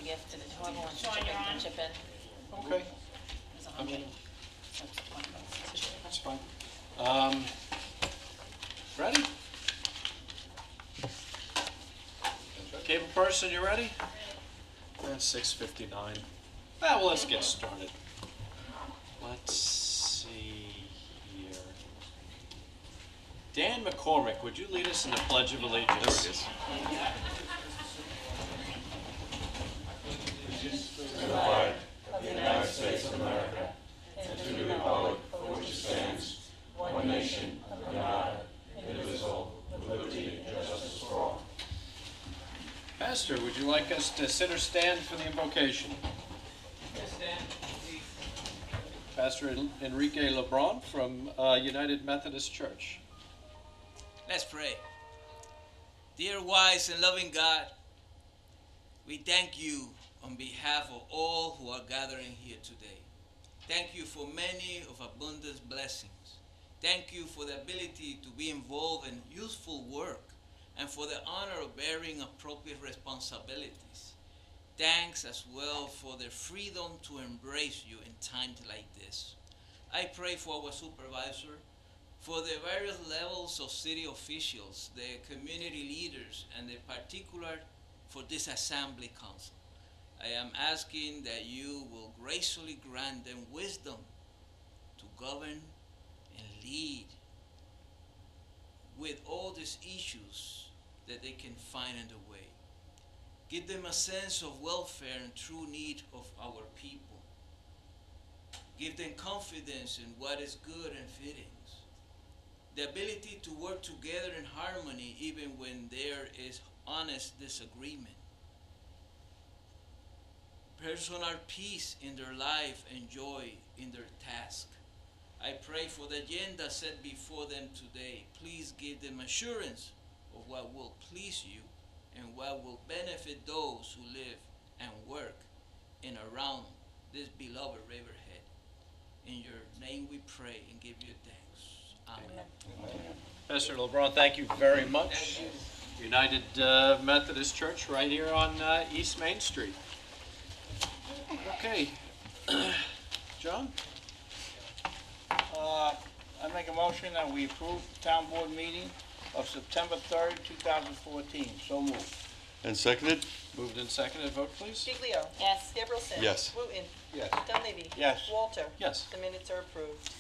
gift to whoever wants to Sean, you're on? chip in. Okay, There's I mean, 100. that's fine. Ready? Cable person, you ready? That's 6:59. Well, let's get started. Let's see here. Dan McCormick, would you lead us in the Pledge of Allegiance? To the flag of the United States of America and to the republic for which it stands, one nation, under God, indivisible, with liberty and justice for all. Pastor, would you like us to sit or stand for the invocation? Yes, Dan, please. Pastor Enrique Lebron from United Methodist Church. Let's pray. Dear wise and loving God, we thank you on behalf of all who are gathering here today. Thank you for many of abundant blessings. Thank you for the ability to be involved in useful work and for the honor of bearing appropriate responsibilities. Thanks as well for the freedom to embrace you in times like this. I pray for our supervisor, for the various levels of city officials, the community leaders, and in particular for this assembly council. I am asking that you will graciously grant them wisdom to govern and lead with all these issues that they can find in the way. Give them a sense of welfare and true need of our people. Give them confidence in what is good and fitting. The ability to work together in harmony even when there is honest disagreement. Personal peace in their life and joy in their task. I pray for the agenda set before them today. Please give them assurance of what will please you and what will benefit those who live and work in around this beloved Riverhead. In your name we pray and give you thanks. Amen. Pastor LeBron, thank you very much. United Methodist Church right here on East Main Street. Okay. John? I make a motion that we approve town board meeting of September 3rd, 2014. So moved. And seconded? Moved and seconded. Vote, please. Giglio. Yes. Gabrielson. Yes. Wooten. Yes. Dunleavy. Yes. Walter. Yes. The minutes are approved.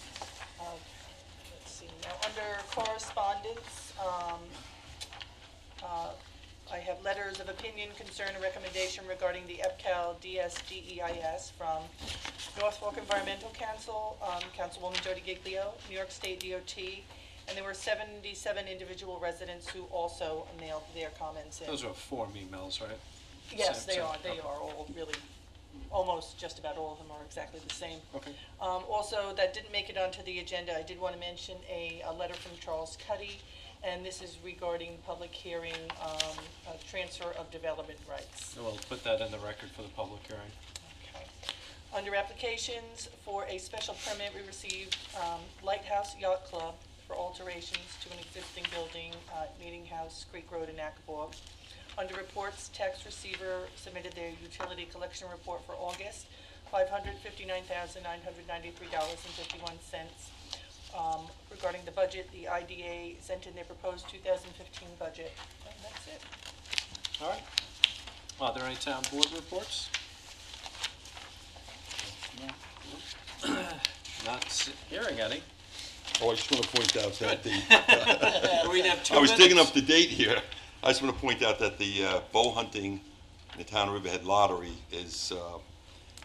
Let's see, now under correspondence, I have letters of opinion, concern, and recommendation regarding the EPCAL DSDEIS from Norfolk Environmental Council, Councilwoman Jody Giglio, New York State DOT, and there were 77 individual residents who also mailed their comments in. Those are form emails, right? Yes, they Same. are. They are all really, almost just about all of them are exactly the same. Okay. Also, that didn't make it onto the agenda. I did want to mention a letter from Charles Cuddy, and this is regarding public hearing, transfer of development rights. We'll put that in the record for the public hearing. Okay. Under applications for a special permit, we received Lighthouse Yacht Club for alterations to an existing building, Meeting House, Creek Road in Accabook. Under reports, tax receiver submitted their utility collection report for August, $559,993.51. Regarding the budget, the IDA sent in their proposed 2015 budget, and that's it. All right. Are there any town board reports? Not hearing any. Oh, I just want to point out that We'd have 2 I was digging minutes. up the date here. I just want to point out that the bow hunting in the Town of Riverhead Lottery is going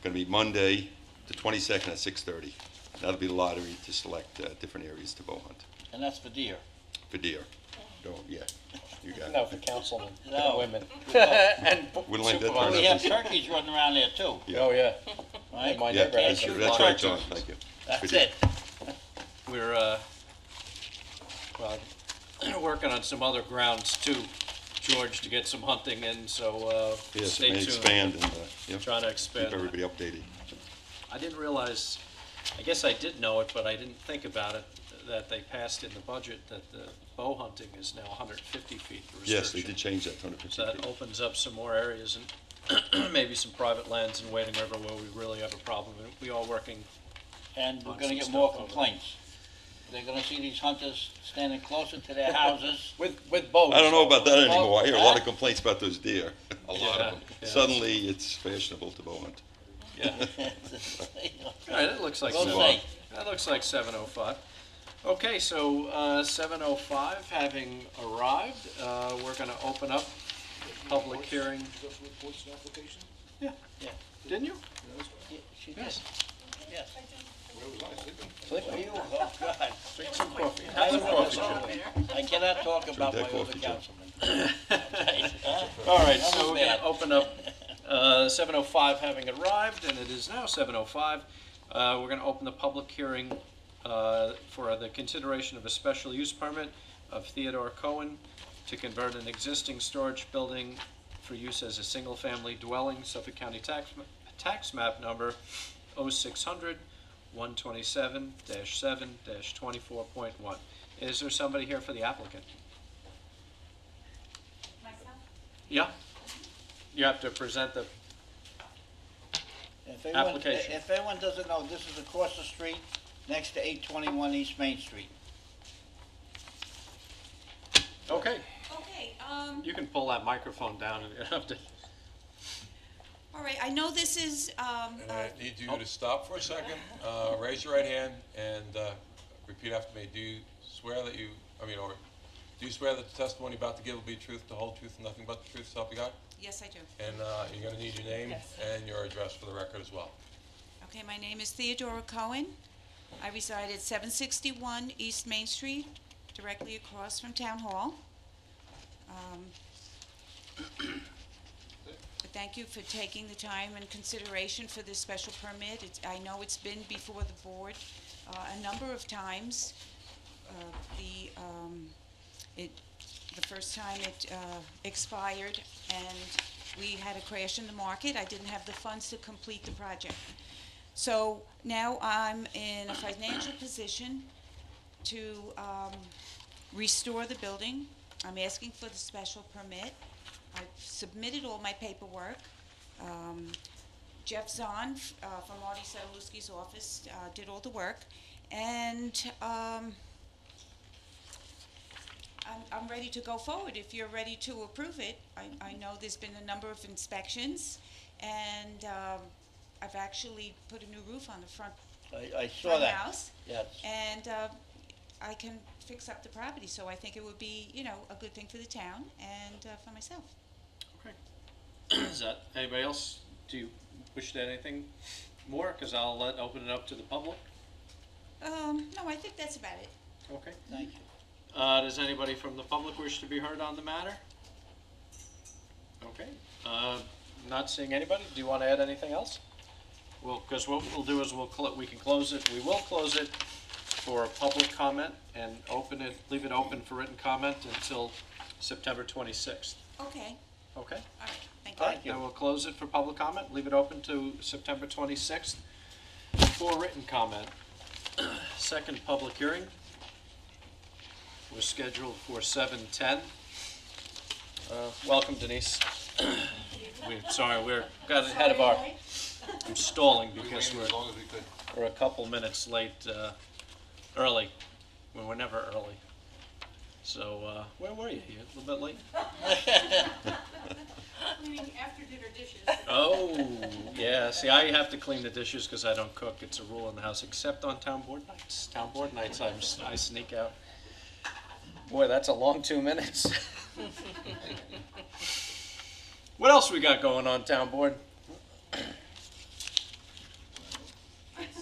to be Monday, the 22nd at 6:30. That'll be the lottery to select different areas to bow hunt And that's for deer. for deer. Don't, yeah, you got it. No, for councilmen, No. for women. And Wouldn't like that well, turned we out have to- turkeys running around there too, Yeah. Oh, yeah. right? My Yeah, neighbor can't has shoot some that's right, turkeys. John, thank you. That's For deer. it. We're well, working on some other grounds too, George, to get some hunting in, so Yes, stay may tuned. expand and yeah, Trying to keep expand. everybody updated. I didn't realize, I guess I did know it, but I didn't think about it, that they passed in the budget that the bow hunting is now 150 feet restriction. Yes, they did change that to 150 So that feet. opens up some more areas, and maybe some private lands in Wading River where we really have a problem. And we are working, And we're On gonna some get more stuff over complaints. They're gonna see these hunters standing closer to their houses. with bows. I don't know about that Well, anymore. I hear a lot of huh? complaints about those deer. A lot Yeah, of them. yeah. Suddenly, it's fashionable to bow hunt. Yeah. All right, it looks like We'll seven. see. That looks like 7:05. Okay, so 7:05 having arrived, we're going to open up public hearing. Yeah. Yeah. Didn't you? She did. Yes. Yes. Sleep. Are you, oh, God. Drink some coffee. I Have some don't coffee, know. Joe. I cannot talk about that my other coffee, Joe. councilman. All right, That so was we're going bad. to open up 7:05 having arrived, and it is now 7:05. We're going to open the public hearing for the consideration of a special use permit of Theodore Cohen to convert an existing storage building for use as a single-family dwelling, Suffolk County tax map number 0600 127-7-24.1. Is there somebody here for the applicant? Myself? Yeah. You have to present the, If anyone, Application. if anyone doesn't know, this is across the street, next to 821 East Main Street. okay, Okay, you can pull that microphone down and you don't have to. all right, I know this is, And I need you to stop for a second, raise your right hand, and repeat after me. Do you swear that you, or do you swear that the testimony about to give will be truth, the whole truth, and nothing but the truth, so help you God? yes, I do. And you're going to need your name Yes. and your address for the record as well. Okay, my name is Theodora Cohen. I reside at 761 East Main Street, directly across from Town Hall. But thank you for taking the time and consideration for this special permit. I know it's been before the board a number of times. The first time it expired, and we had a crash in the market. I didn't have the funds to complete the project. So now I'm in a financial position to restore the building. I'm asking for the special permit. I've submitted all my paperwork. Jeff Zahn from Marty Sadalewski's office did all the work. And I'm ready to go forward if you're ready to approve it. I know there's been a number of inspections, and I've actually put a new roof on the front I saw that. house. Yes. And I can fix up the property, so I think it would be, a good thing for the town and for myself. Okay. Is that, anybody else, do you wish to add anything more? Because I'll open it up to the public. No, I think that's about it. Okay. Thank you. Does anybody from the public wish to be heard on the matter? Okay. Not seeing anybody. Do you want to add anything else? Well, because what we'll do is we can close it. We will close it for a public comment and leave it open for written comment until September 26th. Okay, Okay? all right, thank you. Thank you. Then we'll close it for public comment, leave it open to September 26th for written comment. Second public hearing was scheduled for 7:10. Welcome, Denise. We're got ahead of our, I'm stalling because we're a couple minutes late, early, when we're never early. So, where were you? You a little bit late? Cleaning after dinner dishes. Oh, yeah, see, I have to clean the dishes because I don't cook. It's a rule in the house, except on town board nights. Town board nights, I sneak out. Boy, that's a long 2 minutes. What else we got going on, town board?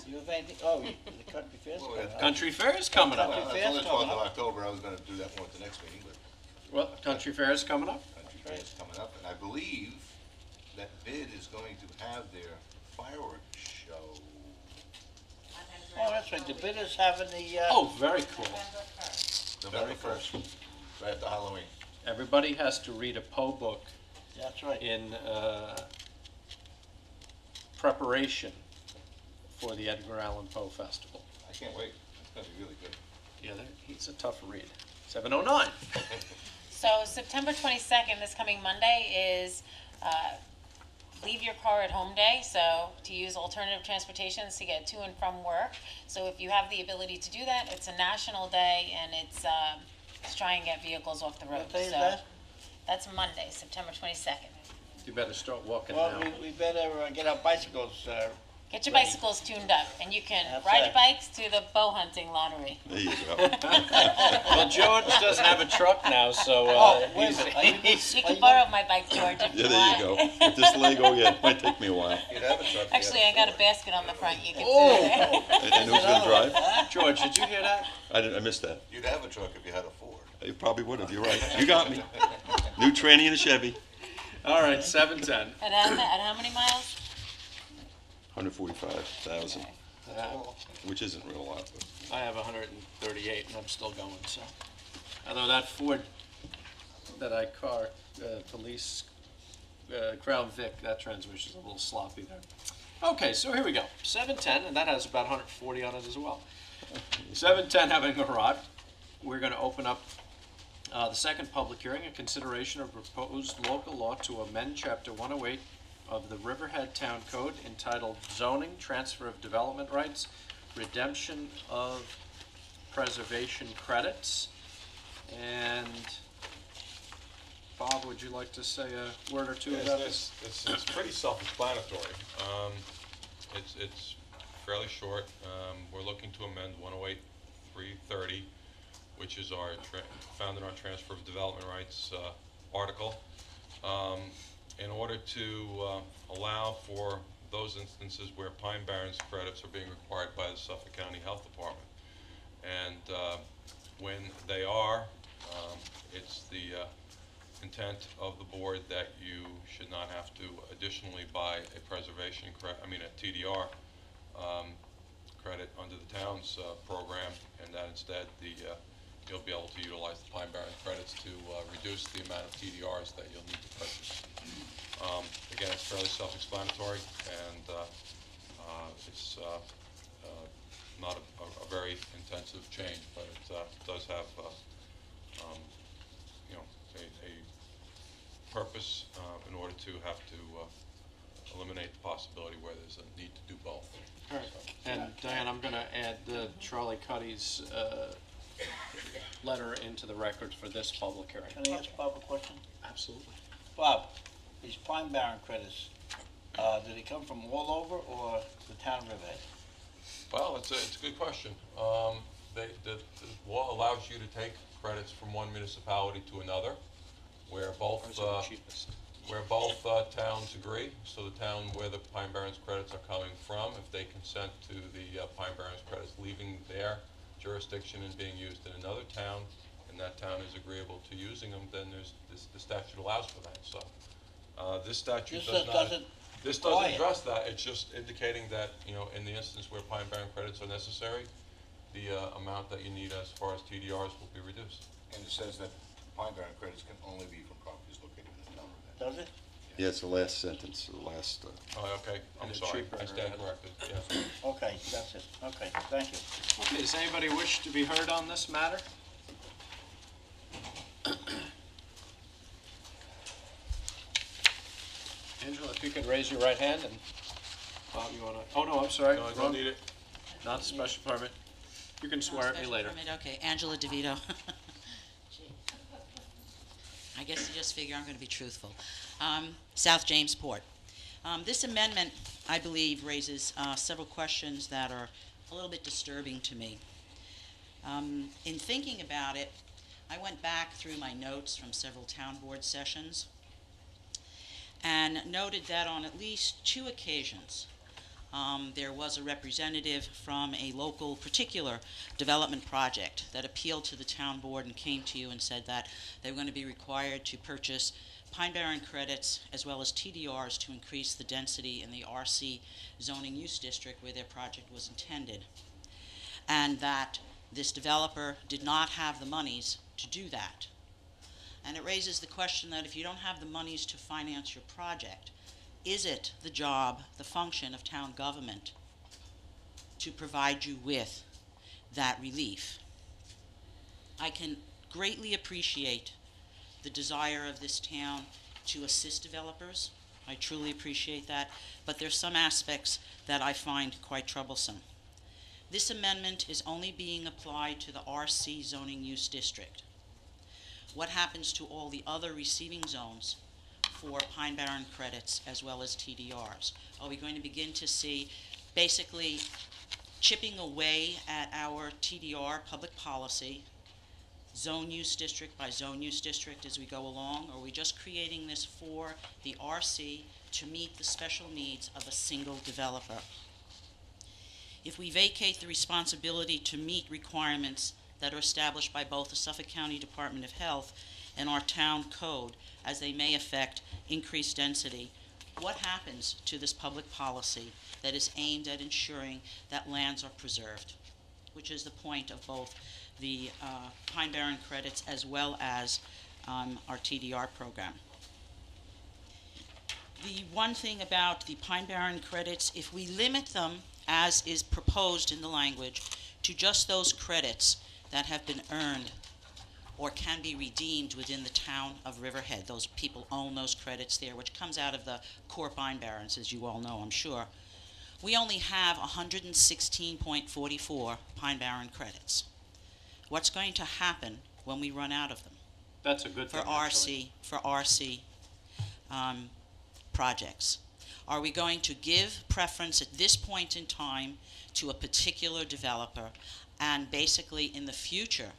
You have anything, the country fair's coming up. Country Fair is coming up. Country Well, fair's it's coming only 12th of up. October, I was gonna do that one at the next meeting, but Well, Country Fair is coming up. Country Fair is coming up, and I believe that BID is going to have their fireworks show. Oh, that's right, the bid is having the, Oh, very cool. November 1st, right after Halloween. Everybody has to read a Poe book that's right. in preparation for the Edgar Allan Poe Festival. I can't wait, it's gonna be really good. Yeah, he's a tough read. 7:09. So September 22nd, this coming Monday, is leave your car at home day, so to use alternative transportations to get to and from work. So if you have the ability to do that, it's a national day, and it's try and get vehicles off the road. What day is So that? that's Monday, September 22nd. You better start walking Well, now. we better get our bicycles, Get your Ready. bicycles tuned up, and you can That's ride right. your bikes to the bow hunting lottery. There you go. Well, George doesn't have a truck now, so wait a minute. Are you gonna- You are can you borrow my bike, George, if Yeah, you there you want. go. With this Lego, yeah, it might take me a while. You'd have a truck. if you had Actually, I got a basket on the front. You can Oh. sit in there. And who's gonna drive? George, did you hear that? I missed that. You'd have a truck if you had a Ford. You probably would have, you're right. You got me. New tranny and a Chevy, All right, 7:10. At how many miles? 145,000, which isn't real lot, but. I have 138 and I'm still going, so. Although that Ford that I police, Crown Vic, that transmission's a little sloppy there. Okay, so here we go. 7:10, and that has about 140 on it as well. 7:10 having arrived, we're gonna open up the second public hearing, a consideration of proposed local law to amend chapter 108 of the Riverhead Town Code entitled Zoning, Transfer of Development Rights, Redemption of Preservation Credits. And Bob, would you like to say a word or two about this? It's pretty self-explanatory. It's fairly short. We're looking to amend 108-330, which is found in our Transfer of Development Rights article, in order to allow for those instances where Pine Barrens credits are being required by the Suffolk County Health Department. And when they are, it's the intent of the board that you should not have to additionally buy a preservation a TDR credit under the town's program, and that instead you'll be able to utilize the Pine Barrens credits to reduce the amount of TDRs that you'll need to purchase. Again, it's fairly self-explanatory, and it's not a very intensive change, but it does have a purpose in order to have to eliminate the possibility where there's a need to do both. All right. And Diane, I'm going to add Charlie Cuddy's letter into the record for this public hearing. Can I ask Bob a question? Absolutely. Bob, these Pine Barren credits, do they come from all over or the town of Riverhead? Well, it's a good question. The law allows you to take credits from one municipality to another, where both Ours are the cheapest. towns agree. So the town where the Pine Barrens credits are coming from, if they consent to the Pine Barrens credits leaving their jurisdiction and being used in another town, and that town is agreeable to using them, then the statute allows for that. So this statute This doesn't This require doesn't it. address that. It's just indicating that, in the instance where Pine Barren credits are necessary, the amount that you need as far as TDRs will be reduced. And it says that Pine Barren credits can only be from properties located in the town of Riverhead. Does it? Yeah, it's the last sentence, the last, Oh, okay, I'm And it's sorry, cheaper I in stand red. corrected, yes. Okay, that's it. Okay, thank you. Okay, does anybody wish to be heard on this matter? Angela, if you could raise your right hand, and Bob, you want to, oh, no, I'm sorry. No, I wrong. don't need it. Not a special permit. You can swear at me Special later. permit, okay, Angela DeVito. I guess you just figure I'm going to be truthful. South Jamesport. This amendment, I believe, raises several questions that are a little bit disturbing to me. In thinking about it, I went back through my notes from several town board sessions and noted that on at least 2 occasions, there was a representative from a local particular development project that appealed to the town board and came to you and said that they were going to be required to purchase Pine Barren credits as well as TDRs to increase the density in the RC zoning use district where their project was intended, and that this developer did not have the monies to do that. And it raises the question that if you don't have the monies to finance your project, is it the job, the function of town government to provide you with that relief? I can greatly appreciate the desire of this town to assist developers. I truly appreciate that, but there's some aspects that I find quite troublesome. This amendment is only being applied to the RC zoning use district. What happens to all the other receiving zones for Pine Barren credits as well as TDRs? Are we going to begin to see basically chipping away at our TDR public policy, zone use district by zone use district as we go along? Or are we just creating this for the RC to meet the special needs of a single developer? If we vacate the responsibility to meet requirements that are established by both the Suffolk County Department of Health and our town code, as they may affect increased density, what happens to this public policy that is aimed at ensuring that lands are preserved, which is the point of both the Pine Barren credits as well as our TDR program. The one thing about the Pine Barren credits, if we limit them, as is proposed in the language, to just those credits that have been earned or can be redeemed within the town of Riverhead. Those people own those credits there, which comes out of the core Pine Barrens, as you all know, I'm sure. We only have 116.44 Pine Barren credits. What's going to happen when we run out of them? That's a good thing, actually. For RC projects? Are we going to give preference at this point in time to a particular developer and basically in the future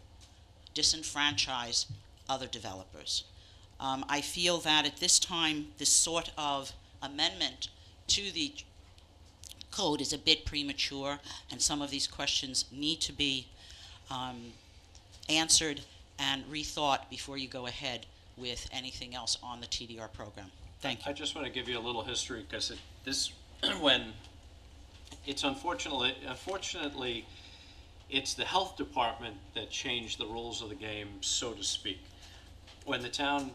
disenfranchise other developers? I feel that at this time, this sort of amendment to the code is a bit premature, and some of these questions need to be answered and rethought before you go ahead with anything else on the TDR program. Thank you. I just want to give you a little history because when it's unfortunately, it's the health department that changed the rules of the game, so to speak. When the town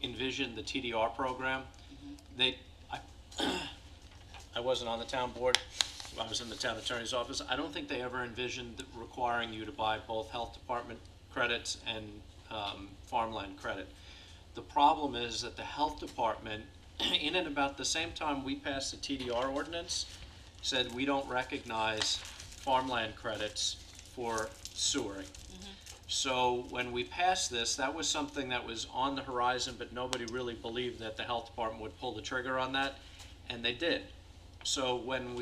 envisioned the TDR program, I wasn't on the town board. I was in the town attorney's office. I don't think they ever envisioned requiring you to buy both health department credits and farmland credit. The problem is that the health department, in and about the same time we passed the TDR ordinance, said we don't recognize farmland credits for sewering. So when we passed this, that was something that was on the horizon, but nobody really believed that the health department would pull the trigger on that, and they did. So when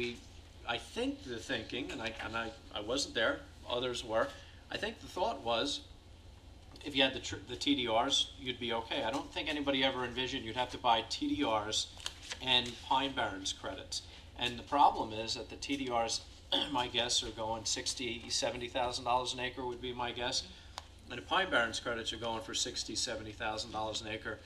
I think the thinking, and I wasn't there, others were, I think the thought was, if you had the TDRs, you'd be okay. I don't think anybody ever envisioned you'd have to buy TDRs and Pine Barrens credits. And the problem is that the TDRs, my guess, are going $60,000, $70,000 an acre would be my guess. And the Pine Barrens credits are going for $60,000, $70,000 an acre.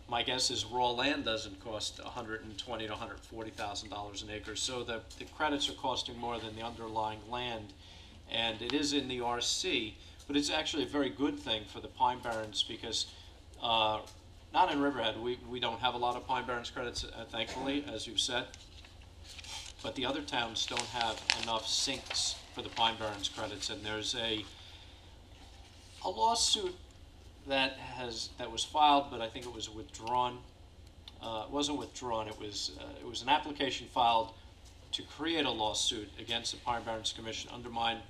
My guess is raw land doesn't cost $120,000 to $140,000 an acre. So the credits are costing more than the underlying land. And it is in the RC, but it's actually a very good thing for the Pine Barrens because not in Riverhead, we don't have a lot of Pine Barrens credits, thankfully, as you've said. But the other towns don't have enough sinks for the Pine Barrens credits, and there's a lawsuit that was filed, but I think it was withdrawn. It wasn't withdrawn. It was an application filed to create a lawsuit against the Pine Barrens Commission, undermine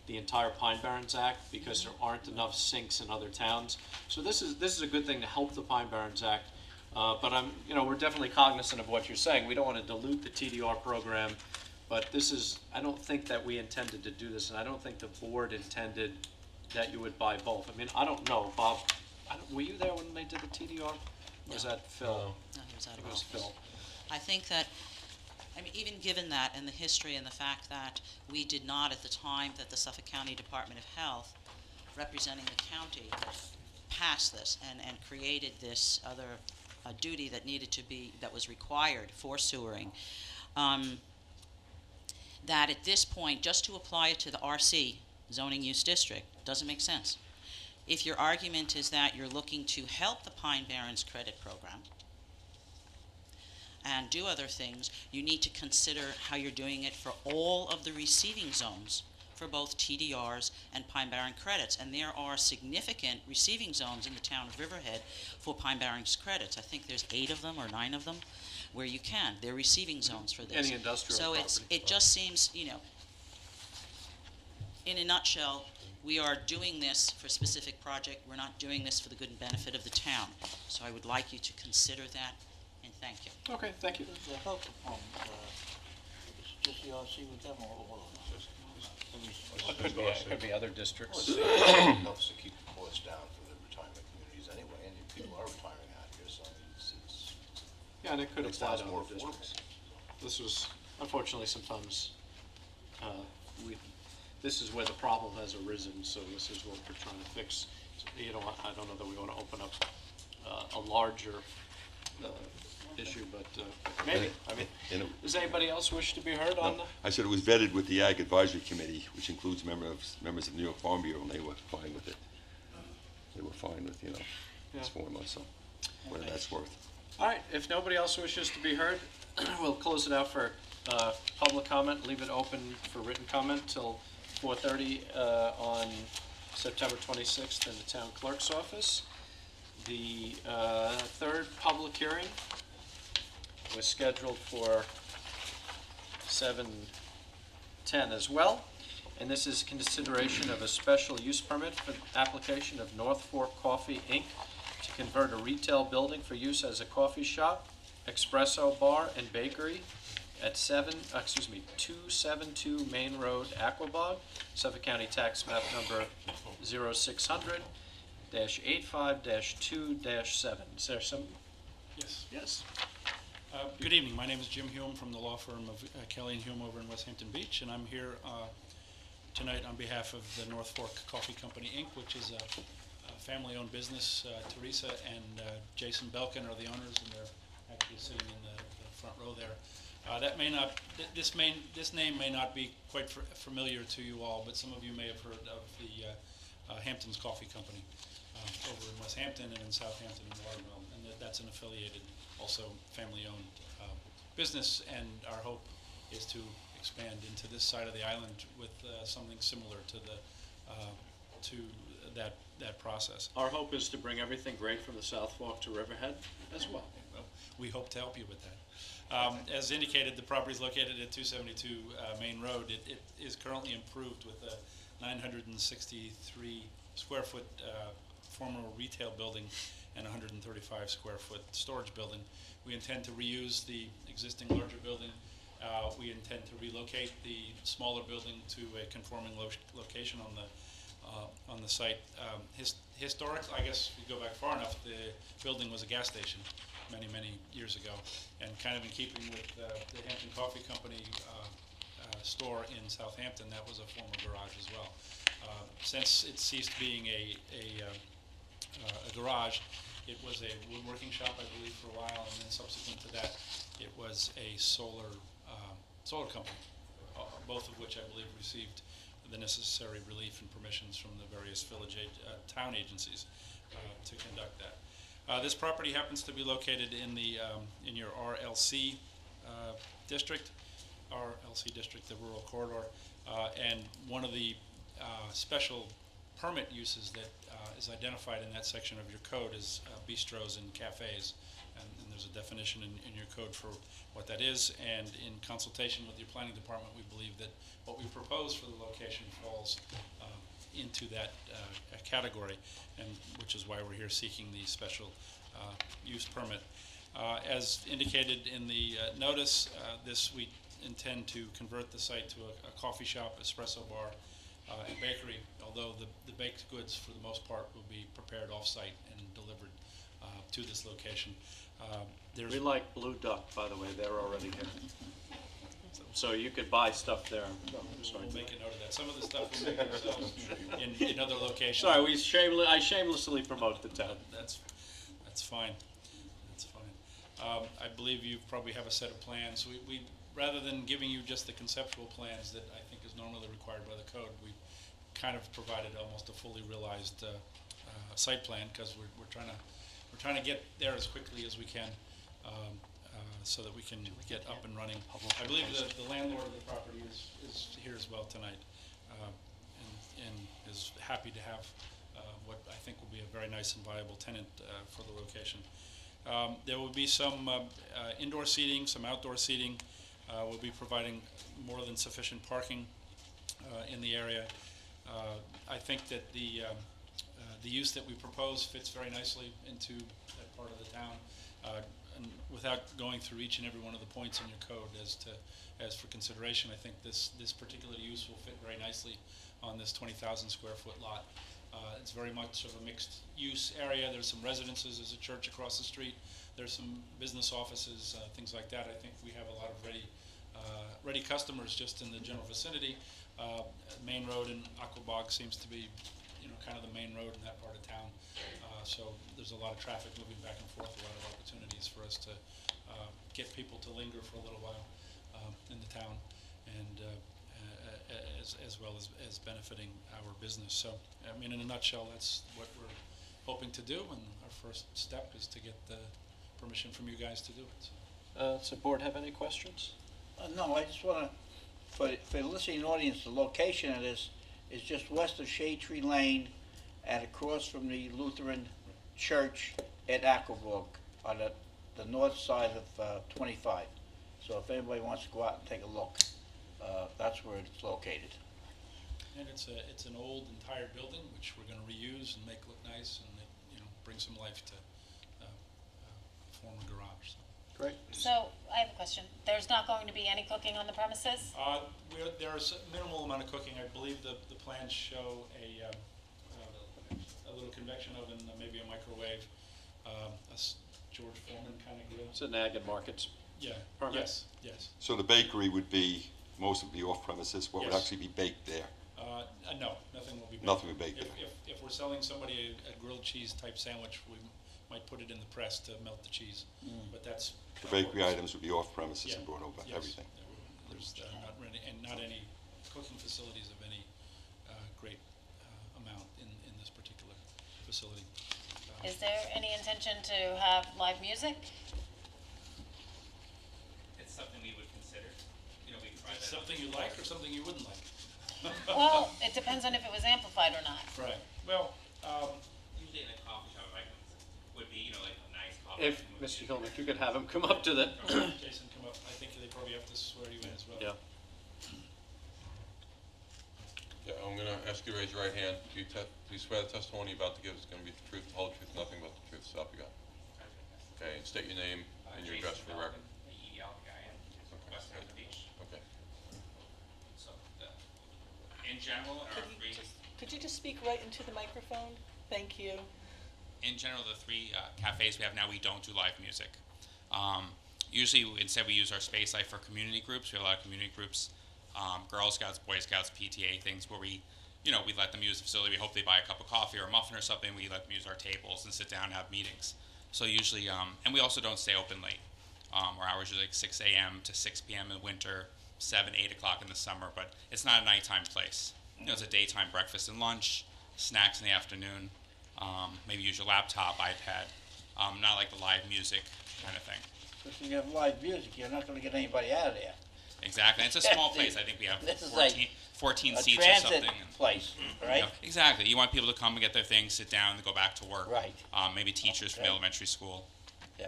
the entire Pine Barrens Act because there aren't enough sinks in other towns. So this is a good thing to help the Pine Barrens Act. But we're definitely cognizant of what you're saying. We don't want to dilute the TDR program, but I don't think that we intended to do this, and I don't think the board intended that you would buy both. I mean, I don't know, Bob. Were you there when they did the TDR? Or was that Phil? No, he was out of It was office. Phil. I think that, even given that and the history and the fact that we did not at the time that the Suffolk County Department of Health, representing the county, passed this and created this other duty that was required for sewering, that at this point, just to apply it to the RC zoning use district doesn't make sense. If your argument is that you're looking to help the Pine Barrens credit program and do other things, you need to consider how you're doing it for all of the receiving zones for both TDRs and Pine Barren credits, and there are significant receiving zones in the town of Riverhead for Pine Barren's credits. I think there's 8 of them or 9 of them where you can. They're receiving zones for this. Any industrial So property. it just seems, in a nutshell, we are doing this for a specific project. We're not doing this for the good and benefit of the town. So I would like you to consider that, and thank you. Okay, thank you. The health department, is just ERC with them or all of them? It could be other districts. Helps to keep the costs down for the retirement communities anyway, and people are retiring out here, so I mean, it's Yeah, and it could makes apply towns to more other affordable. districts. This was, unfortunately, sometimes, this is where the problem has arisen, so this is what we're trying to fix. So, I don't know that we want to open up a larger issue, but maybe. I mean, And does anybody else wish to be heard on the? I said it was vetted with the Ag Advisory Committee, which includes members of the New York Farm Bureau, and they were fine with it. They were fine with, this formula, so whatever that's worth. All right, if nobody else wishes to be heard, we'll close it out for public comment, leave it open for written comment till 4:30 on September 26th in the town clerk's office. The third public hearing was scheduled for 7:10 as well, and this is consideration of a special use permit for the application of North Fork Coffee, Inc. to convert a retail building for use as a coffee shop, espresso bar, and bakery at 272 Main Road, Aquabog, Suffolk County Tax Map Number 0600-85-2-7. Is there some? Yes. Yes. Good evening. My name is Jim Hume from the law firm of Kelly and Hume over in West Hampton Beach, and I'm here tonight on behalf of the North Fork Coffee Company, Inc., which is a family-owned business. Teresa and Jason Belkin are the owners, and they're actually sitting in the front row there. This name may not be quite familiar to you all, but some of you may have heard of the Hampton's Coffee Company over in West Hampton and in Southampton and Waterville, and that's an affiliated, also family-owned business, and our hope is to expand into this side of the island with something similar to that process. Our hope is to bring everything great from the South Fork to Riverhead as well. Well, we hope to help you with that. As indicated, the property is located at 272 Main Road. It is currently improved with a 963 square foot former retail building and 135 square foot storage building. We intend to reuse the existing larger building. We intend to relocate the smaller building to a conforming location on the site. Historically, I guess if you go back far enough, the building was a gas station many years ago, and kind of in keeping with the Hampton Coffee Company store in Southampton, that was a former garage as well. Since it ceased being a garage, it was a woodworking shop, I believe, for a while, and then subsequent to that, it was a solar company, both of which I believe received the necessary relief and permissions from the various village town agencies to conduct that. This property happens to be located in your RLC district, the rural corridor, and one of the special permit uses that is identified in that section of your code is bistros and cafes, and there's a definition in your code for what that is, and in consultation with your planning department, we believe that what we propose for the location falls into that category, and which is why we're here seeking the special use permit. As indicated in the notice, we intend to convert the site to a coffee shop, espresso bar, and bakery, although the baked goods for the most part will be prepared off-site and delivered to this location. We like Blue Duck, by the way, they're already here. So you could buy stuff there. We'll make a note of that. Some of the stuff we make ourselves in other locations. Sorry, I shamelessly promote the town. That's fine. That's fine. I believe you probably have a set of plans. We rather than giving you just the conceptual plans that I think is normally required by the code, we kind of provided almost a fully realized site plan, because we're trying to get there as quickly as we can, so that we can get up and running. I believe the landlord of the property is here as well tonight. and is happy to have what I think will be a very nice and viable tenant for the location. There will be some indoor seating, some outdoor seating. We'll be providing more than sufficient parking in the area. I think that the use that we propose fits very nicely into that part of the town. And without going through each and every one of the points in your code as for consideration, I think this particular use will fit very nicely on this 20,000 square foot lot. It's very much of a mixed use area. There's some residences, there's a church across the street, there's some business offices, things like that. I think we have a lot of ready customers just in the general vicinity. Main Road in Aquabog seems to be, kind of the main road in that part of town. So there's a lot of traffic moving back and forth, a lot of opportunities for us to get people to linger for a little while in the town, and as well as benefiting our business. So, I mean, in a nutshell, that's what we're hoping to do, and our first step is to get the permission from you guys to do it. So. Does the board have any questions? No, I just want to, for the listening audience, the location of this is just west of Shade Tree Lane and across from the Lutheran Church at Aquabog on the north side of 25. So if anybody wants to go out and take a look, that's where it's located. And it's an old entire building which we're going to reuse and make look nice and bring some life to a former garage. So. Great. So, I have a question. There's not going to be any cooking on the premises? There's a minimal amount of cooking. I believe the plans show a little convection oven, maybe a microwave, a George Foreman kind of grill. It's an Ag and Markets. Yeah. Permit? Yes. So the bakery would be, most of it be off premises, what would Yes. actually be baked there? No, nothing will be baked. Nothing will be baked there. If we're selling somebody a grilled cheese type sandwich, we might put it in the press to melt the cheese, but that's. The bakery items would be off premises Yeah. and brought over, Yes. everything. There's not any cooking facilities of any great amount in this particular facility. Is there any intention to have live music? It's something we would consider. We could try that. Something you like or something you wouldn't like? Well, it depends on if it was amplified or not. Right. Well, Usually in a coffee shop, would be, like a nice coffee. If, Mr. Hillman, if you could have him come up to the, Jason, come up. I think they probably have to swear you in as well. yeah. Yeah, I'm gonna ask you to raise your right hand. Do you swear the testimony you're about to give is gonna be the truth, the whole truth, nothing but the truth, so help you God? Okay, and state your name and your address for the record. E-L-K-I-N, West Hampton Beach. Okay. So, in general, Could you just speak right into the microphone? Thank you. in general, the three cafes we have now, we don't do live music. Usually, instead, we use our space life for community groups. We have a lot of community groups, Girl Scouts, Boy Scouts, PTA things where we let them use the facility. We hope they buy a cup of coffee or a muffin or something. We let them use our tables and sit down and have meetings. So usually, and we also don't stay open late. Our hours are like 6 a.m. to 6 p.m. in winter, 7, 8 o'clock in the summer, but it's not a nighttime place. It's a daytime breakfast and lunch, snacks in the afternoon, maybe use your laptop, iPad, not like the live music kind of thing. Because if you have live music, you're not going to get anybody out of there. Exactly. It's a small place. I think we have This is 14, like 14 a seats or transit something. place, right? Exactly. You want people to come and get their things, sit down, and go back to work. Right. Maybe teachers from Okay. elementary school. Yeah.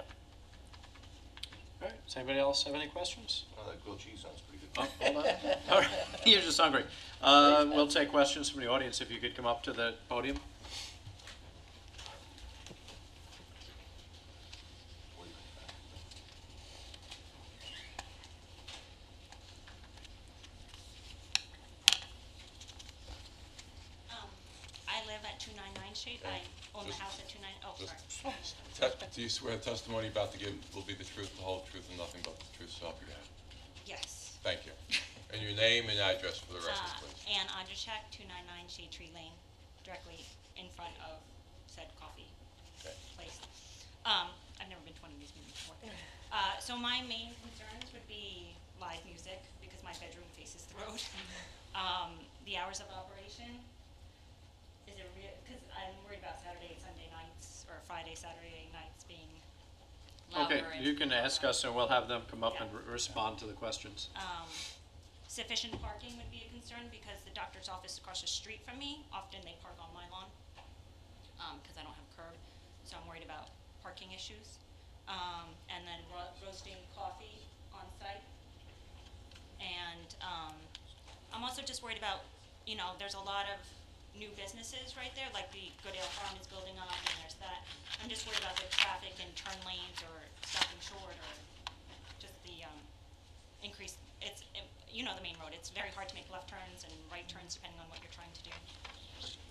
All right, does anybody else have any questions? Oh, that grilled cheese sounds pretty good. Oh, hold on. All right, you're just hungry. We'll take questions from the audience if you could come up to the podium. I live at 299 Street. I own the house at 29, oh, sorry. Do you swear the testimony you're about to give will be the truth, the whole truth, and nothing but the truth, so help you God? Yes. Thank you. And your name and address for the record, please. Ann Ondrachek, 299 Shade Tree Lane, directly in front of said coffee Okay. place. I've never been to one of these meetings before. So my main concerns would be live music, because my bedroom faces the road. The hours of operation, is it real, because I'm worried about Saturday and Sunday nights, or Friday, Saturday nights being louder. Okay, and you can ask us and we'll have them come up Yeah. and respond to the questions. Sufficient parking would be a concern because the doctor's office across the street from me, often they park on my lawn, because I don't have curb, so I'm worried about parking issues. And then roasting coffee on site. And I'm also just worried about, there's a lot of new businesses right there, like the Goodale Farm is building up, and there's that. I'm just worried about the traffic and turn lanes or stopping short or just the increase. The main road, it's very hard to make left turns and right turns depending on what you're trying to do.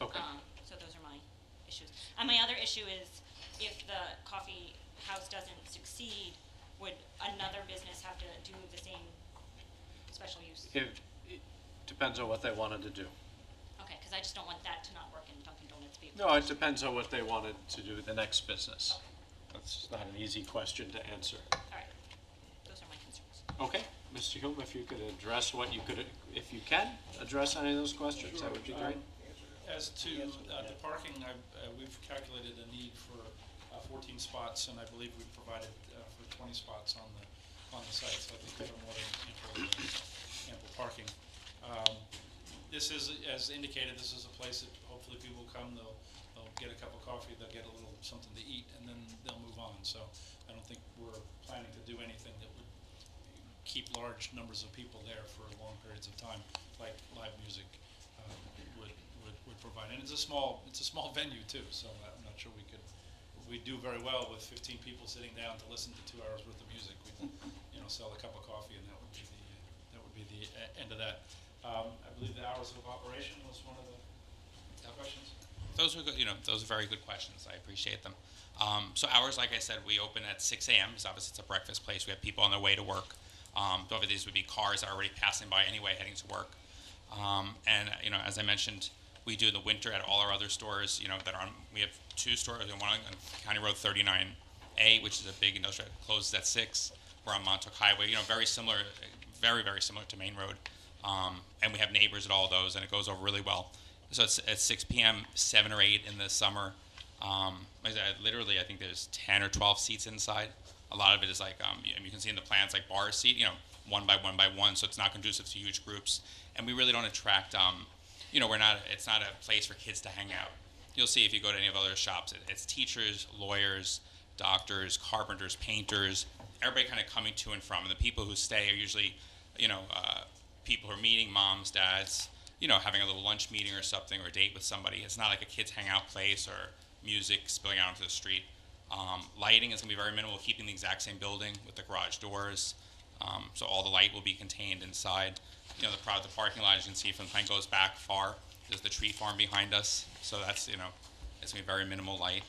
Okay. So those are my issues. And my other issue is if the coffee house doesn't succeed, would another business have to do the same special use? It depends on what they wanted to do. Okay, because I just don't want that to not work in Dunkin' Donuts. No, it depends on what they wanted to do with the next business. That's not an easy question to answer. All right, those are my concerns. Okay, Mr. Hume, if you could address if you can, address any of those questions, that would be great. As to the parking, we've calculated a need for 14 spots, and I believe we've provided for 20 spots on the site, so I think we have more than ample parking. This is, as indicated, this is a place that hopefully people will come, they'll get a cup of coffee, they'll get a little something to eat, and then they'll move on. So I don't think we're planning to do anything that would keep large numbers of people there for long periods of time, like live music would provide. And it's a small venue too, so I'm not sure we do very well with 15 people sitting down to listen to 2 hours worth of music. We, sell a cup of coffee, and that would be the end of that. I believe the hours of operation was one of the questions. Those are good. Those are very good questions. I appreciate them. So hours, like I said, we open at 6 a.m. because obviously it's a breakfast place. We have people on their way to work. Over these would be cars that are already passing by anyway, heading to work. And as I mentioned, we do the winter at all our other stores. That are on. We have 2 stores. One on County Road 39A, which is a big industrial, closes at 6. We're on Montauk Highway. Very similar, very very similar to Main Road. And we have neighbors at all those, and it goes over really well. So it's at 6 p.m., 7 or 8 in the summer. Literally, I think there's 10 or 12 seats inside. A lot of it is like, you can see in the plans, like bar seat, 1 by 1 by 1, so it's not conducive to huge groups. And we really don't attract, it's not a place for kids to hang out. You'll see if you go to any of other shops, it's teachers, lawyers, doctors, carpenters, painters, everybody kind of coming to and from. And the people who stay are usually, people who are meeting, moms, dads, having a little lunch meeting or something, or a date with somebody. It's not like a kids hangout place or music spilling out onto the street. Lighting is going to be very minimal, keeping the exact same building with the garage doors. So all the light will be contained inside. The parking lot, as you can see from the plan, goes back far. There's the tree farm behind us. So that's, it's going to be very minimal light.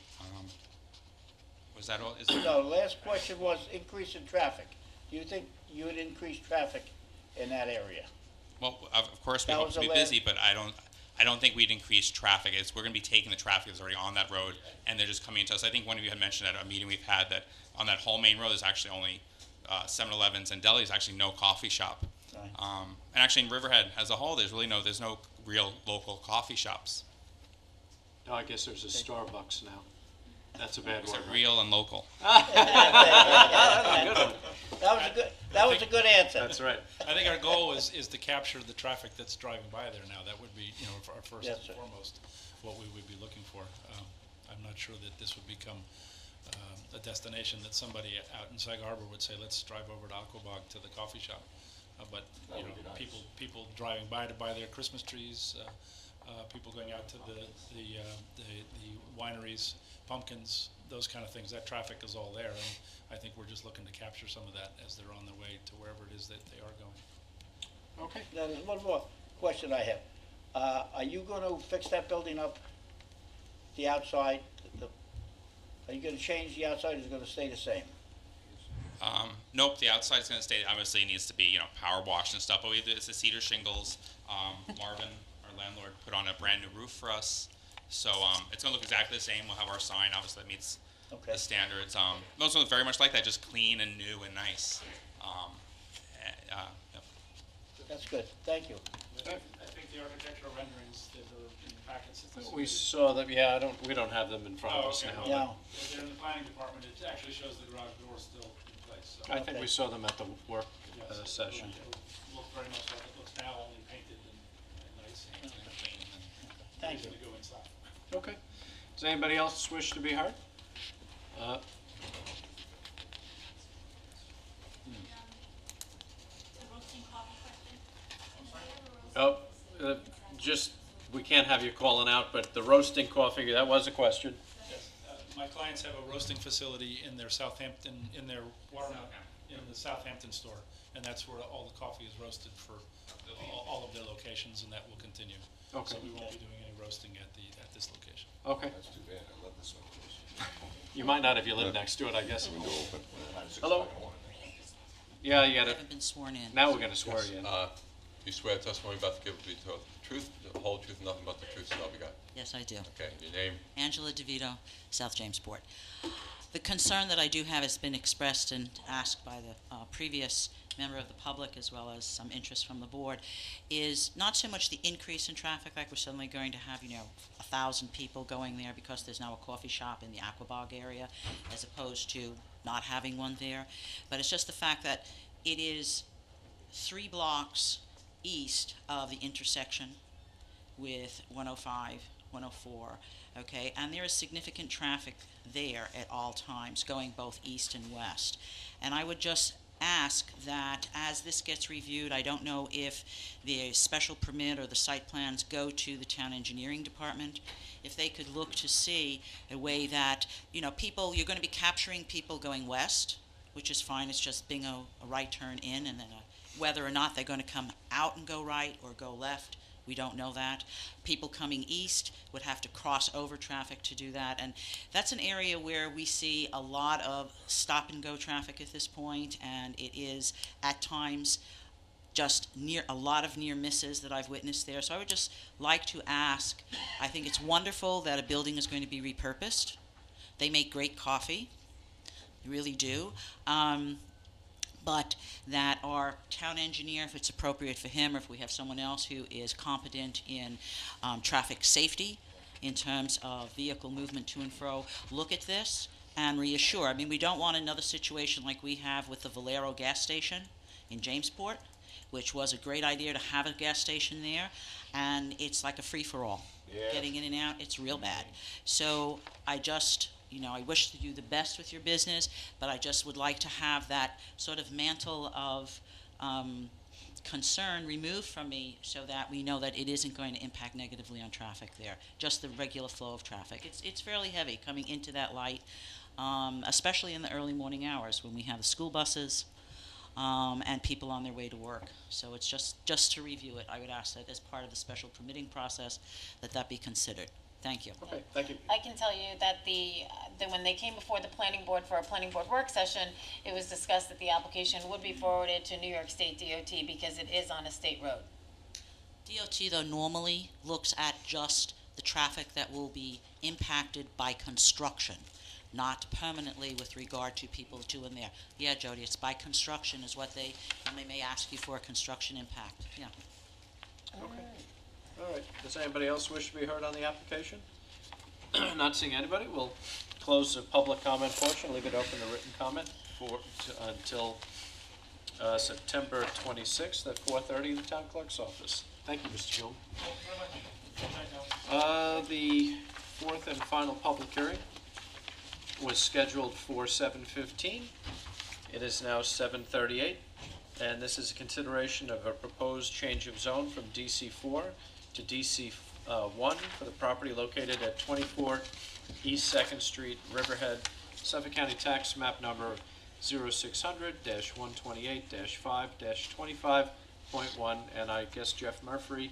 Was that all? No, the last question was increase in traffic. Do you think you would increase traffic in that area? Well, of course, we hope to be busy, but I don't think we'd increase traffic. We're going to be taking the traffic that's already on that road, and they're just coming into us. I think one of you had mentioned at a meeting we've had that on that whole main road, there's actually only 7-Elevens and delis, actually no coffee shop. Right. And actually in Riverhead as a whole, there's no real local coffee shops. No, I guess there's a Starbucks now. That's a bad It's word. real and local. That was a good answer. That's right. I think our goal is to capture the traffic that's driving by there now. That would be, for our first Yes, and sir. foremost, what we would be looking for. I'm not sure that this would become a destination that somebody out in Sag Harbor would say, let's drive over to Aquabog to the coffee shop. But people driving by to buy their Christmas trees, people going out to the wineries, pumpkins, those kind of things. That traffic is all there, and I think we're just looking to capture some of that as they're on their way to wherever it is that they are going. Okay. Now, there's one more question I have. Are you going to fix that building up, the outside? Are you going to change the outside, or is it going to stay the same? Nope, the outside is going to stay. Obviously, it needs to be power washed and stuff. But it's the cedar shingles. Marvin, our landlord, put on a brand new roof for us, so it's going to look exactly the same. We'll have our sign, obviously, that meets the standards. Most of them very much like that, just clean and new and nice. Yep. That's good. Thank you. I think the architectural renderings that are in the packets. We saw them. Yeah, we don't have them in front of us okay. now. Yeah. They're in the planning department. It actually shows the garage door still in place. yes. I think we saw them at the work Yes. session. It looked very much like it looks now, only painted and nice and clean and Thank ready you. to go inside. Okay. Does anybody else wish to be heard? Oh, just, we can't have you calling out, but the roasting coffee, that was a question. Yes, my clients have a roasting facility in their Southampton, in their in the Southampton store, and that's where all the coffee is roasted for all of their locations, and that will continue. Okay. So we won't be doing any roasting at this location. Okay. That's too bad, I love this one. You might not if you live next to it, I guess. Window open. Hello? Yeah, you gotta, Haven't been sworn in. now we're gonna swear you in. You swear the testimony about to give will be the truth, the whole truth, and nothing but the truth, so help you God. Yes, I do. Okay, your name? Angela DeVito, South Jamesport. The concern that I do have has been expressed and asked by the previous member of the public, as well as some interest from the board, is not so much the increase in traffic, like we're suddenly going to have, 1,000 people going there because there's now a coffee shop in the Aquabog area, as opposed to not having one there, but it's just the fact that it is 3 blocks east of the intersection with 105, 104, okay? And there is significant traffic there at all times, going both east and west. And I would just ask that as this gets reviewed, I don't know if the special permit or the site plans go to the town engineering department, if they could look to see a way that, people, you're going to be capturing people going west, which is fine, it's just bingo, a right turn in, and then whether or not they're going to come out and go right or go left, we don't know that. People coming east would have to cross over traffic to do that, and that's an area where we see a lot of stop and go traffic at this point, and it is at times just a lot of near misses that I've witnessed there. So I would just like to ask, I think it's wonderful that a building is going to be repurposed. They make great coffee, they really do. But that our town engineer, if it's appropriate for him, or if we have someone else who is competent in traffic safety, in terms of vehicle movement to and fro, look at this and reassure. I mean, we don't want another situation like we have with the Valero gas station in Jamesport, which was a great idea to have a gas station there, and it's like a free-for-all. Yeah. Getting in and out, it's real bad. So I just... I wish you the best with your business, but I just would like to have that sort of mantle of concern removed from me so that we know that it isn't going to impact negatively on traffic there, just the regular flow of traffic. It's fairly heavy coming into that light, especially in the early morning hours when we have the school buses and people on their way to work. So it's just to review it, I would ask that as part of the special permitting process that be considered. Thank you. Okay, thank you. I can tell you that that when they came before the planning board for a planning board work session, it was discussed that the application would be forwarded to New York State DOT because it is on a state road. DOT, though, normally looks at just the traffic that will be impacted by construction, not permanently with regard to people to and there. Yeah, Jody, it's by construction is what and they may ask you for a construction impact, yeah. Okay. All right. Does anybody else wish to be heard on the application? Not seeing anybody, we'll close the public comment portion, leave it open to written comment until September 26th at 4:30 in the town clerk's office. Thank you, Mr. Gilman. The fourth and final public hearing was scheduled for 7:15. It is now 7:38, and this is a consideration of a proposed change of zone from DC4 to DC1 for the property located at 24 East 2nd Street, Riverhead, Suffolk County Tax Map Number 0600-128-5-25.1. And I guess Jeff Murphy,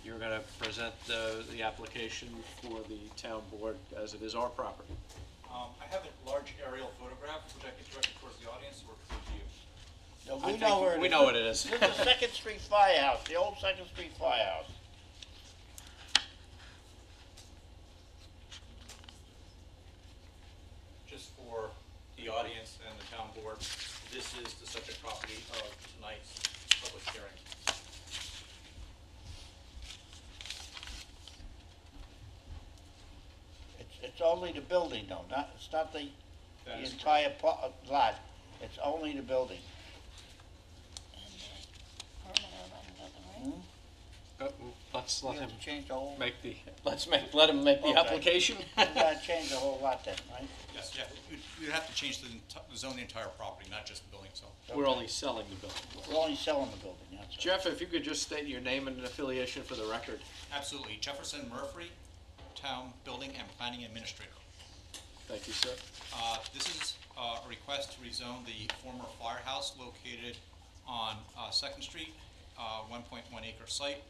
you're going to present the application for the town board as it is our property. I have a large aerial photograph, which I can direct towards the audience or towards you. No, I we think know where it is. we know what it is. This is the Second Street Firehouse, the old Second Street Firehouse. Just for the audience and the town board, this is the subject property of tonight's public hearing. It's only the building though, it's not the That is entire lot. It's only the building. Let's let You him have to change the whole, let him make the Okay. application. you gotta change the whole lot then, right? Yes, yeah, you'd have to change the zone the entire property, not just the building itself. We're only selling the building. We're only selling the building, that's it. Jeff, if you could just state your name and affiliation for the record. Absolutely. Jefferson Murphy, Town Building and Planning Administrator. Thank you, sir. This is a request to rezone the former firehouse located on Second Street, 1.1 acre site.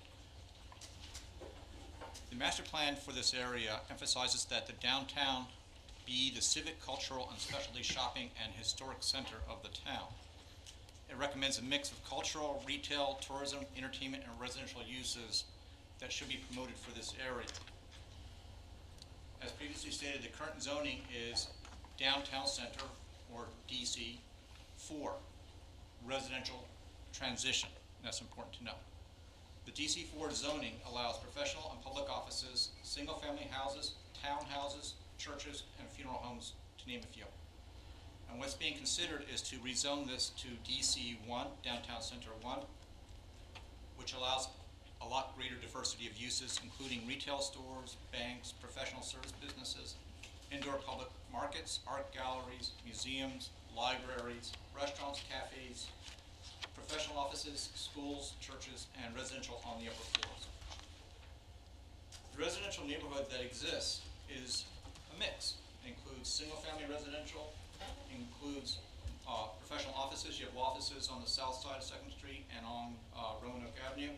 The master plan for this area emphasizes that the downtown be the civic, cultural, and specialty shopping and historic center of the town. It recommends a mix of cultural, retail, tourism, entertainment, and residential uses that should be promoted for this area. As previously stated, the current zoning is downtown center, or DC, for residential transition. That's important to know. The DC4 zoning allows professional and public offices, single-family houses, townhouses, churches, and funeral homes, to name a few. And what's being considered is to rezone this to DC1, Downtown Center 1, which allows a lot greater diversity of uses, including retail stores, banks, professional service businesses, indoor public markets, art galleries, museums, libraries, restaurants, cafes, professional offices, schools, churches, and residential on the upper floors. The residential neighborhood that exists is a mix. It includes single-family residential, includes professional offices. You have offices on the south side of Second Street and on Roanoke Avenue,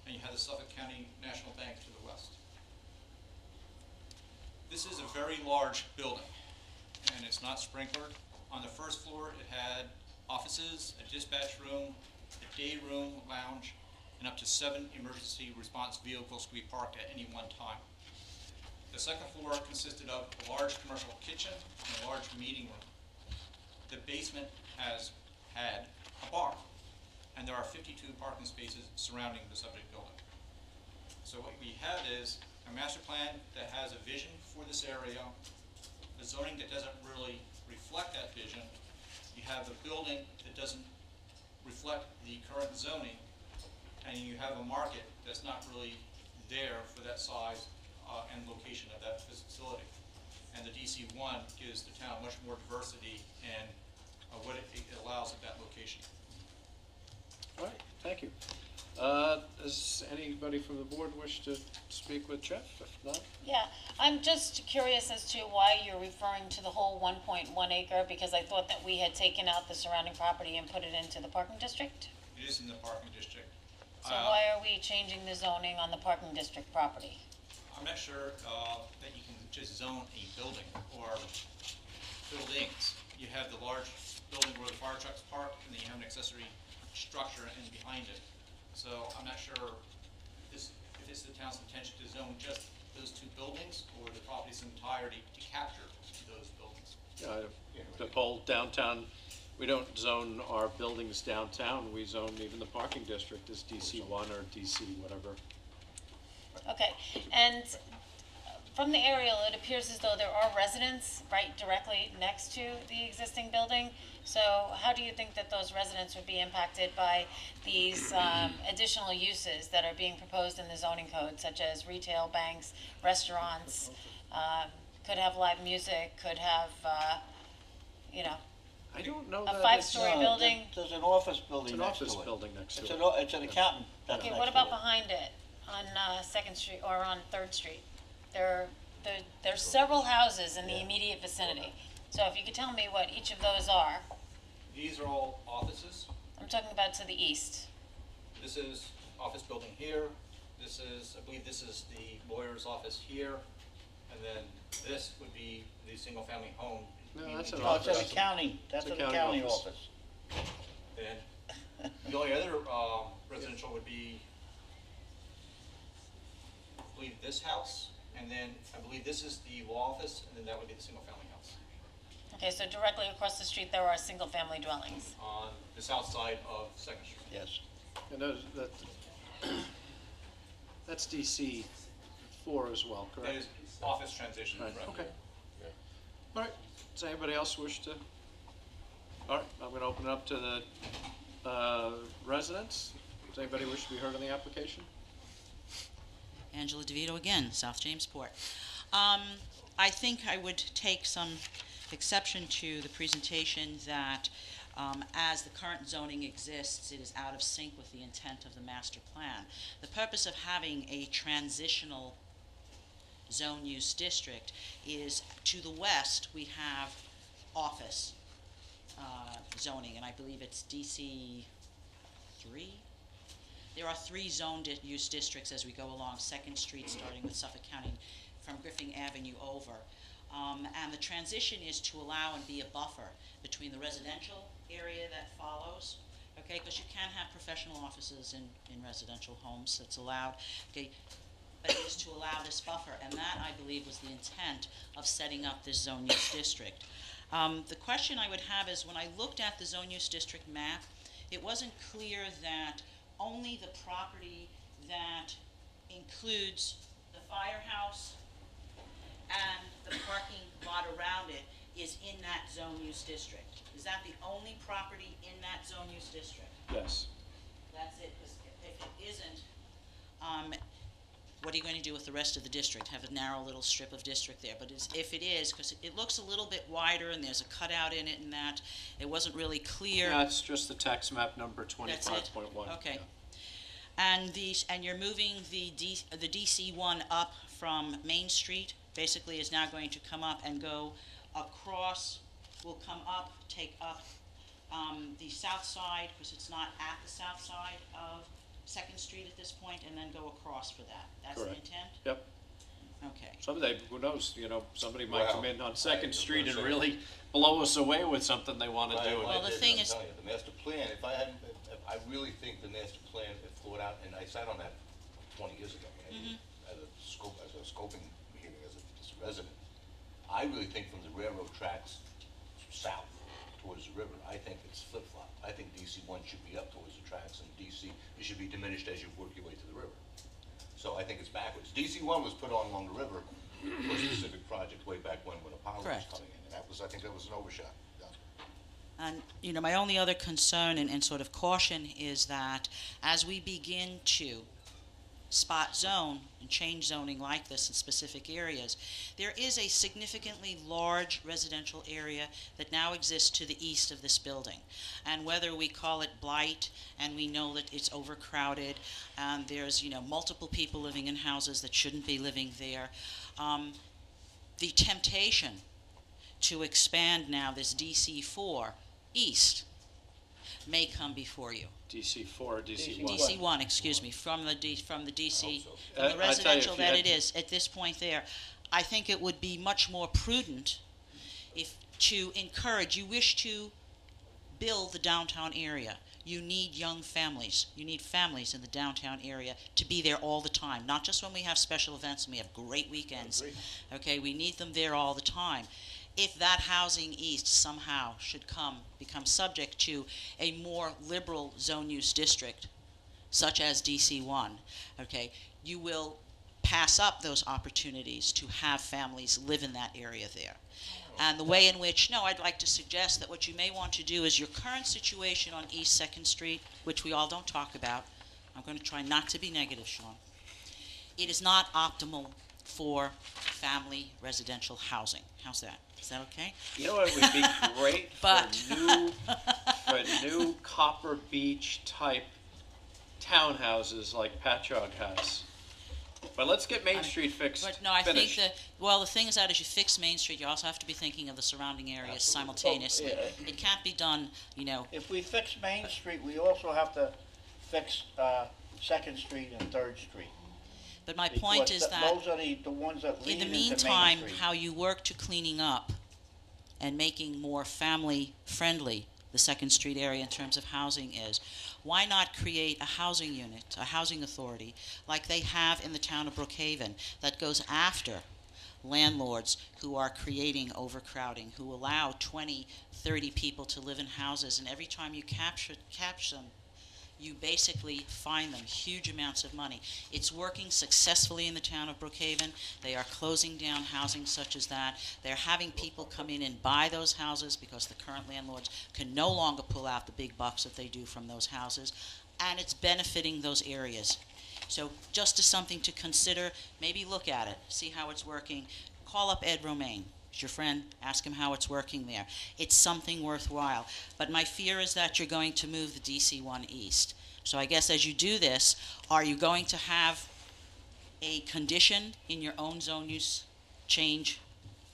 and you have the Suffolk County National Bank to the west. This is a very large building, and it's not sprinklered. On the first floor, it had offices, a dispatch room, a day room, lounge, and up to 7 emergency response vehicles could be parked at any one time. The second floor consisted of a large commercial kitchen and a large meeting room. The basement has had a bar, and there are 52 parking spaces surrounding the subject building. So what we have is a master plan that has a vision for this area, the zoning that doesn't really reflect that vision. You have a building that doesn't reflect the current zoning, and you have a market that's not really there for that size and location of that facility. And the DC1 gives the town much more diversity and what it allows at that location. All right, thank you. Does anybody from the board wish to speak with Jeff? If not, Yeah, I'm just curious as to why you're referring to the whole 1.1 acre, because I thought that we had taken out the surrounding property and put it into the parking district. It is in the parking district. So why are we changing the zoning on the parking district property? I'm not sure that you can just zone a building or buildings. You have the large building where the fire trucks park, and then you have an accessory structure in behind it. So I'm not sure if it's the town's intention to zone just those 2 buildings or the property's entirety to capture those buildings. the whole downtown, we don't zone our buildings downtown. We zone even the parking district as DC1 or DC whatever. Okay, and from the aerial, it appears as though there are residents right directly next to the existing building. So how do you think that those residents would be impacted by these additional uses that are being proposed in the zoning code, such as retail, banks, restaurants, could have live music, could have, I don't know a that 5-story building? There's an office building It's an next to it. office building next to It's it. it's an accountant that's Okay, next what to about it. behind it, on Second Street, or on Third Street? There's several houses in the immediate vicinity. So if you could tell me what each of those are. These are all offices. I'm talking about to the east. This is office building here. This is, I believe this is the lawyer's office here. And then this would be the single-family home. No, that's an Oh, it's office. an accounting, that's It's an a county accounting office. office. And the only other residential would be, I believe, this house. And then I believe this is the law office, and then that would be the single-family house Okay, so directly across the street, there are single-family dwellings. on the south side of Second Street. Yes. And that's DC4 as well, correct? That is office transition, Right, correct? okay. All right, does anybody else wish to? All right, I'm going to open it up to the residents. Does anybody wish to be heard on the application? Angela DeVito again, South Jamesport. I think I would take some exception to the presentation that as the current zoning exists, it is out of sync with the intent of the master plan. The purpose of having a transitional zone use district is to the west we have office zoning, and I believe it's DC 3. There are 3 zone use districts as we go along 2nd Street, starting with Suffolk County, from Griffin Avenue over. And the transition is to allow and be a buffer between the residential area that follows, okay, because you can have professional offices in residential homes, that's allowed, okay, but it is to allow this buffer, and that, I believe, was the intent of setting up this zone use district. The question I would have is, when I looked at the zone use district map, it wasn't clear that only the property that includes the firehouse and the parking lot around it is in that zone use district. Is that the only property in that zone use district? Yes. That's it, 'cause if it isn't, what are you going to do with the rest of the district? Have a narrow little strip of district there, but if it is, because it looks a little bit wider and there's a cutout in it and that, it wasn't really clear. Yeah, it's just the tax map number That's it? 25.1. Okay. Yeah. And you're moving the DC1 up from Main Street, basically is now going to come up and go across, will come up, take up the south side, because it's not at the south side of 2nd Street at this point, and then go across for that. That's the Correct. intent? Yep. Okay. Someday, who knows, somebody might Wow. come in on I 2nd was Street gonna and say. really blow us away with something they want to do. Well, the thing is- I'm telling you, the master plan, I really think the master plan, if thought out, and I sat on that 20 years ago, as a scoping meeting, as a resident. I really think from the railroad tracks south towards the river, I think it's flip-flop. I think DC1 should be up towards the tracks, and DC, it should be diminished as you work your way to the river. So I think it's backwards. DC1 was put on along the river for a specific project way back when Apollo was Correct. coming in, and I think that was an overshot. And, my only other concern and sort of caution is that as we begin to spot zone and change zoning like this in specific areas, there is a significantly large residential area that now exists to the east of this building. And whether we call it blight, and we know that it's overcrowded, and there's, multiple people living in houses that shouldn't be living there, the temptation to expand now this DC4 east may come before you. DC4 or DC1? DC1, excuse me, from the DC, from the I tell you, residential if you that had- it is at this point there. I think it would be much more prudent to encourage, you wish to build the downtown area. You need young families. You need families in the downtown area to be there all the time, not just when we have special events and we have great weekends. Okay, we need them there all the time. If that housing east somehow should become subject to a more liberal zone use district, such as DC1, okay, you will pass up those opportunities to have families live in that area there. And the way in which, I'd like to suggest that what you may want to do is your current situation on East 2nd Street, which we all don't talk about. I'm going to try not to be negative, Sean. It is not optimal for family residential housing. How's that? Is that okay? You know what would be great But- for new Copper Beach type townhouses like Patchogue has. But let's get Main Street fixed. But no, I finished. think the thing is that as you fix Main Street, you also have to be thinking of the surrounding areas simultaneously. Oh, yeah. It can't be done, If we fix Main Street, we also have to fix 2nd Street and 3rd Street. but my point Because is that those are the ones that in lead the into Main meantime, Street. how you work to cleaning up and making more family-friendly the 2nd Street area in terms of housing is, why not create a housing unit, a housing authority, like they have in the town of Brookhaven, that goes after landlords who are creating overcrowding, who allow 20, 30 people to live in houses, and every time you catch them, you basically fine them huge amounts of money. It's working successfully in the town of Brookhaven. They are closing down housing such as that. They're having people come in and buy those houses because the current landlords can no longer pull out the big bucks that they do from those houses, and it's benefiting those areas. So just as something to consider, maybe look at it, see how it's working. Call up Ed Romaine. He's your friend, ask him how it's working there. It's something worthwhile. But my fear is that you're going to move the DC-1 east. So I guess as you do this, are you going to have a condition in your own zone use change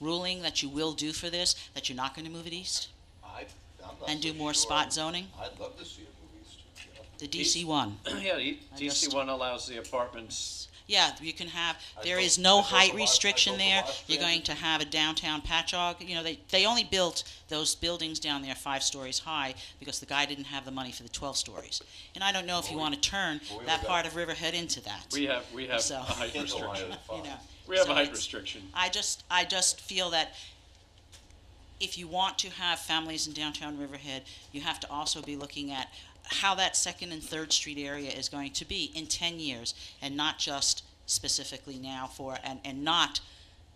ruling that you will do for this, that you're not going to move it east? I'm not And so do more sure. spot zoning? I'd love to see it move east. Yeah. The DC-1. Yeah, I just- DC-1 allows the apartments. Yeah, you can have, I there go- is no I go height to restriction Los- I there. go to Los You're going Angeles. to have a downtown patchogue. You know, they only built those buildings down there 5 stories high because the guy didn't have the money for the 12 stories. And I don't know if you want to turn we that got- part of Riverhead into that. We have So- a height Can't go higher restriction. than You know, We have so a height it's- restriction. I just feel that if you want to have families in downtown Riverhead, you have to also be looking at how that 2nd and 3rd Street area is going to be in 10 years, and not just specifically now and not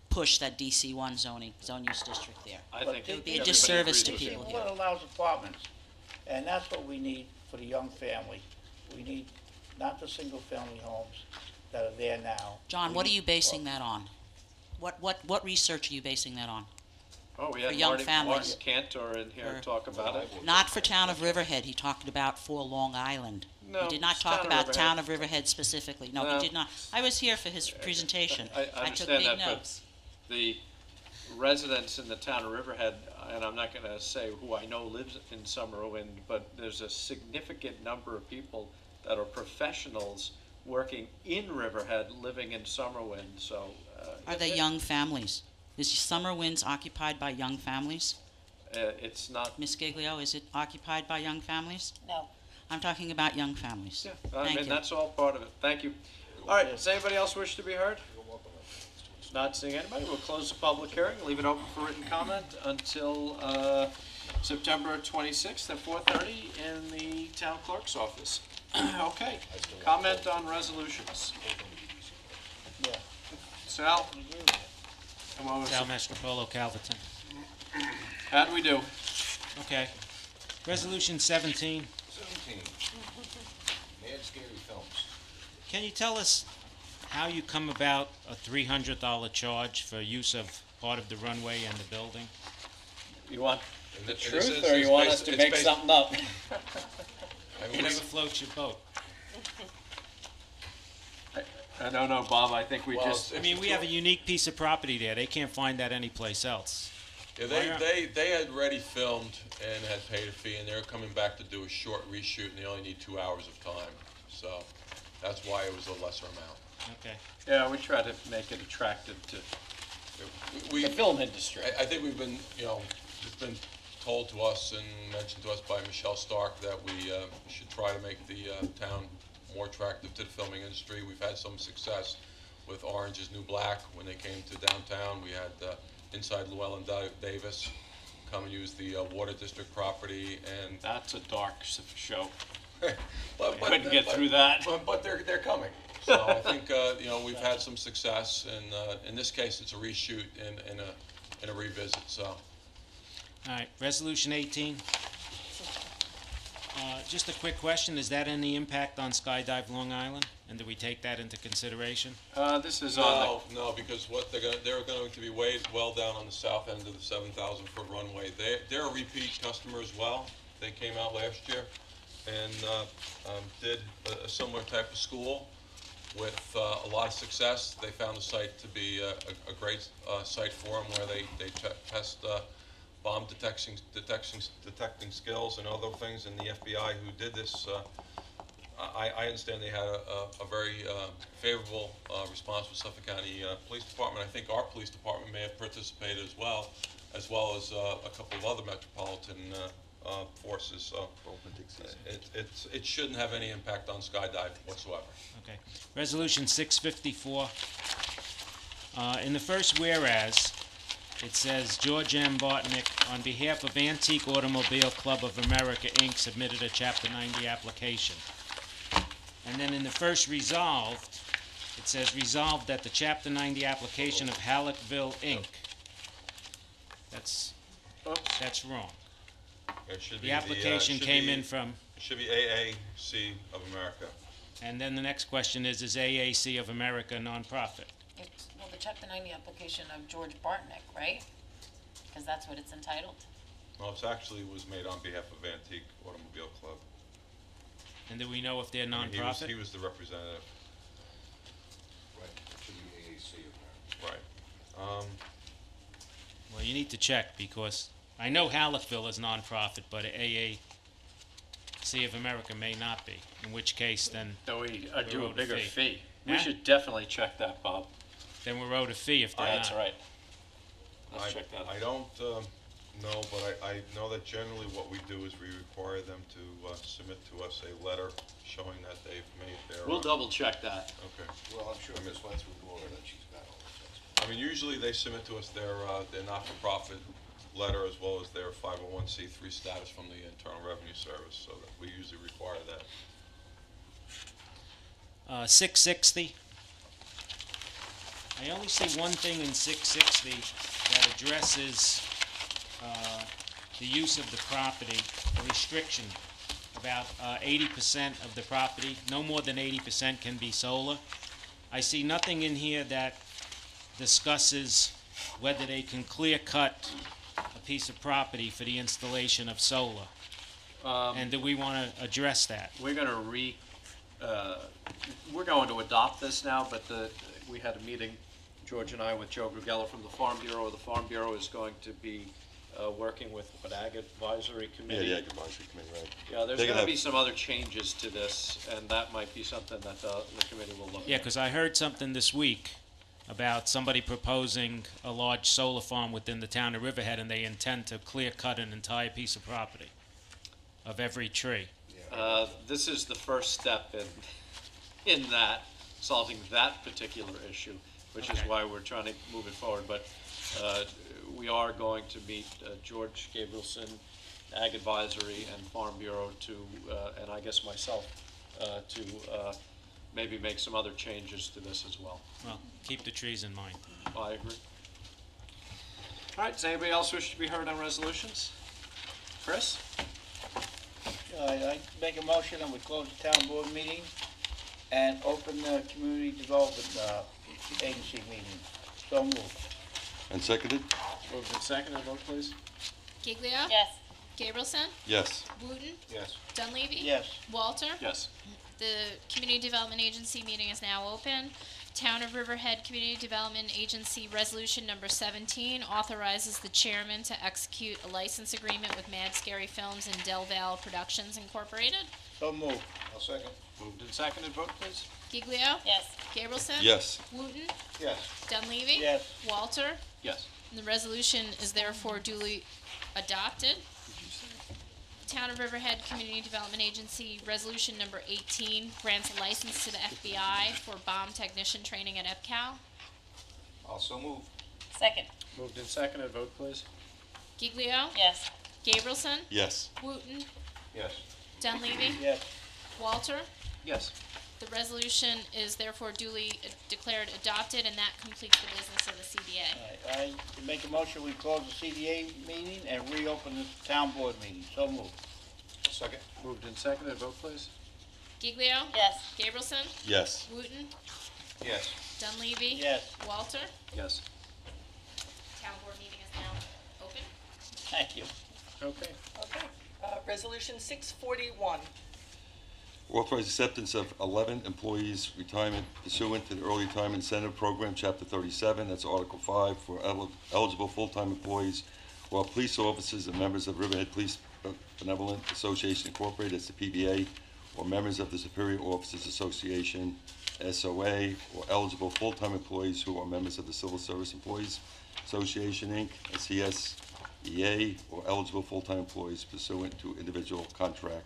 push that DC-1 zone use district there. I But think It would be a everybody disservice agrees to with you. people DC-1 here. allows apartments, and that's what we need for the young family. We need not the single-family homes that are there now. John, We what are need you basing that on? What research are you basing that on? Oh, we For had young Martin families. Cantor in here For- talk about it. Not for town of Riverhead, he talked about for Long Island. No, He did not it's talk town of about Riverhead. town of Riverhead specifically. No, No. he did not. I was here for his presentation. I took understand big that, but notes. the residents in the town of Riverhead, and I'm not gonna say who I know lives in Summerwind, but there's a significant number of people that are professionals working in Riverhead, living in Summerwind, so. Are they young families? Is Summer Winds occupied by young families? It's not, Miss Giglio, is it occupied by young families? No. I'm talking about young families. yeah, I Thank mean, you. that's all part of it. Thank you. All right, does anybody else wish to be heard? Not seeing anybody, we'll close the public hearing, leave it open for written comment until September 26th at 4:30 in the town clerk's office. Okay, comment on resolutions. Yeah. Sal? Come on, Sal Mastropolo, Calverton. how do we do? Okay. Resolution 17. 17. Mad Scary Films. Can you tell us how you come about a $300 charge for use of part of the runway and the building? You want And the this truth, is- or it's you want based- us to it's make based- something up? I mean, Whatever floats your boat. I don't know, Bob, I think we Well, just, I mean, we have a unique piece of property there. They can't find that anyplace else. Yeah, they had already filmed and had paid a fee, and they're coming back to do a short reshoot, and they only need 2 hours of time. So that's why it was a lesser amount. Okay. yeah, we try to make it attractive to We, the film industry. I think we've been, it's been told to us and mentioned to us by Michelle Stark that we should try to make the town more attractive to the filming industry. We've had some success with Orange is New Black. When they came to downtown, we had Inside Llewellyn Davis come and use the Water District property, and That's a dark show. but, Couldn't get through that. But they're coming. So I think we've had some success, and in this case, it's a reshoot and a revisit. So. All right. Resolution 18. Just a quick question. Is that any impact on Skydive Long Island? And do we take that into consideration? This is on No, because what they're going to be well down on the south end of the 7,000-foot runway. They're a repeat customer as well. They came out last year and did a similar type of school with a lot of success. They found the site to be a great site for them, where they test bomb detecting skills and other things. And the FBI who did this, I understand they had a very favorable response with Suffolk County Police Department. I think our police department may have participated as well as a couple of other metropolitan forces. So it shouldn't have any impact on Skydive whatsoever. Okay. Resolution 654. In the first whereas, it says George M. Bartnick, on behalf of Antique Automobile Club of America, Inc., submitted a Chapter 90 application. And then in the first resolved, it says resolved that the Chapter 90 application of Halleckville, Inc. That's wrong. It should be The application should came be- in from, It should be AAC of America. and then the next question is AAC of America a nonprofit? It's, well, the Chapter 90 application of George Bartnick, right? Because that's what it's entitled. No, it's actually was made on behalf of Antique Automobile Club. And do we know if they're I mean, nonprofit? He was the representative. Right, it should be AAC of America. Right. Well, you need to check, because I know Halleckville is nonprofit, but AAC of America may not be, in which case then No, we We do a wrote a bigger fee. fee. We Huh? should definitely check that, Bob. we're owed a fee if they're not. That's right. Let's check that. I don't know, but I know that generally what we do is we require them to submit to us a letter showing that they've made their... We'll double check that. Okay. Well, I'm sure Ms. Wentz will go over that, she's got all this. I mean, usually they submit to us their not-for-profit letter as well as their 501c3 status from the Internal Revenue Service, so that we usually require that. 660. I only see one thing in 660 that addresses the use of the property, a restriction. About 80% of the property, no more than 80% can be solar. I see nothing in here that discusses whether they can clear cut a piece of property for the installation of solar. And do we want to address that? We're going to adopt this now, but we had a meeting, George and I, with Joe Grugella from the Farm Bureau. The Farm Bureau is going to be working with an Ag Advisory Yeah, Committee. the Ag Advisory Committee, right. Yeah, there's They're going gonna to be have- some other changes to this, and that might be something that the committee will look at. Yeah, because I heard something this week about somebody proposing a large solar farm within the town of Riverhead, and they intend to clear cut an entire piece of property of every tree. This is the first step in that, solving that particular issue, which is Okay. why we're trying to move it forward. But we are going to meet George Gabrielson, Ag Advisory, and Farm Bureau and I guess myself, to maybe make some other changes to this as well. Well, keep the trees in mind. I agree. All right, does anybody else wish to be heard on resolutions? Chris? I make a motion that we close the town board meeting and open the community development agency meeting. So moved. And seconded? Moved and seconded, vote please. Giglio? Yes. Gabrielson? Yes. Wooten? Yes. Dunleavy? Yes. Walter? Yes. The Community Development Agency meeting is now open. Town of Riverhead Community Development Agency Resolution Number 17 authorizes the chairman to execute a license agreement with Mad Scary Films and Del Val Productions Incorporated. So moved. I'll second. Moved and seconded, vote please. Giglio? Yes. Gabrielson? Yes. Wooten? Yes. Dunleavy? Yes. Walter? Yes. And the resolution is therefore duly adopted. Town of Riverhead Community Development Agency Resolution Number 18 grants a license to the FBI for bomb technician training at EPCAL. Also move. Second. Moved and seconded, vote please. Giglio? Yes. Gabrielson? Yes. Wooten? Yes. Dunleavy? Yes. Walter? Yes. The resolution is therefore duly declared adopted, and that completes the business of the CDA. I make a motion, we close the CDA meeting and reopen the town board meeting. So moved. Second. Moved and seconded, vote please. Giglio? Yes. Gabrielson? Yes. Wooten? Yes. Dunleavy? Yes. Walter? Yes. Town board meeting is now open. Thank you. Okay. Okay. Resolution 641. Authorize acceptance of 11 employees' retirement pursuant to the Early Retirement Incentive Program, Chapter 37, that's Article 5, for eligible full-time employees who are police officers and members of Riverhead Police Benevolent Association Incorporated, that's the PBA, or members of the Superior Officers Association, SOA, or eligible full-time employees who are members of the Civil Service Employees Association, Inc., CSEA, or eligible full-time employees pursuant to individual contract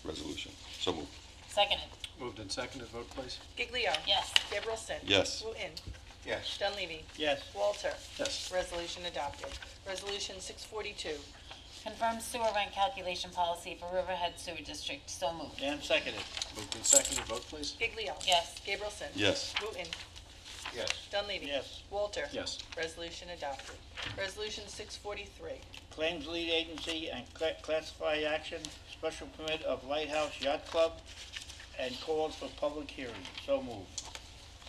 resolution. So moved. Seconded. Moved and seconded, vote please. Giglio? Yes. Gabrielson? Yes. Wooten? Yes. Dunleavy? Yes. Walter? Yes. Resolution adopted. Resolution 642. Confirm sewer rent calculation policy for Riverhead Sewer District. So moved. Dan seconded. Moved and seconded, vote please. Giglio. Yes. Gabrielson. Yes. Wooten. Yes. Dunleavy. Yes. Walter. Yes. Resolution adopted. Resolution 643. Claims lead agency and classified action, special permit of Lighthouse Yacht Club, and calls for public hearing. So moved.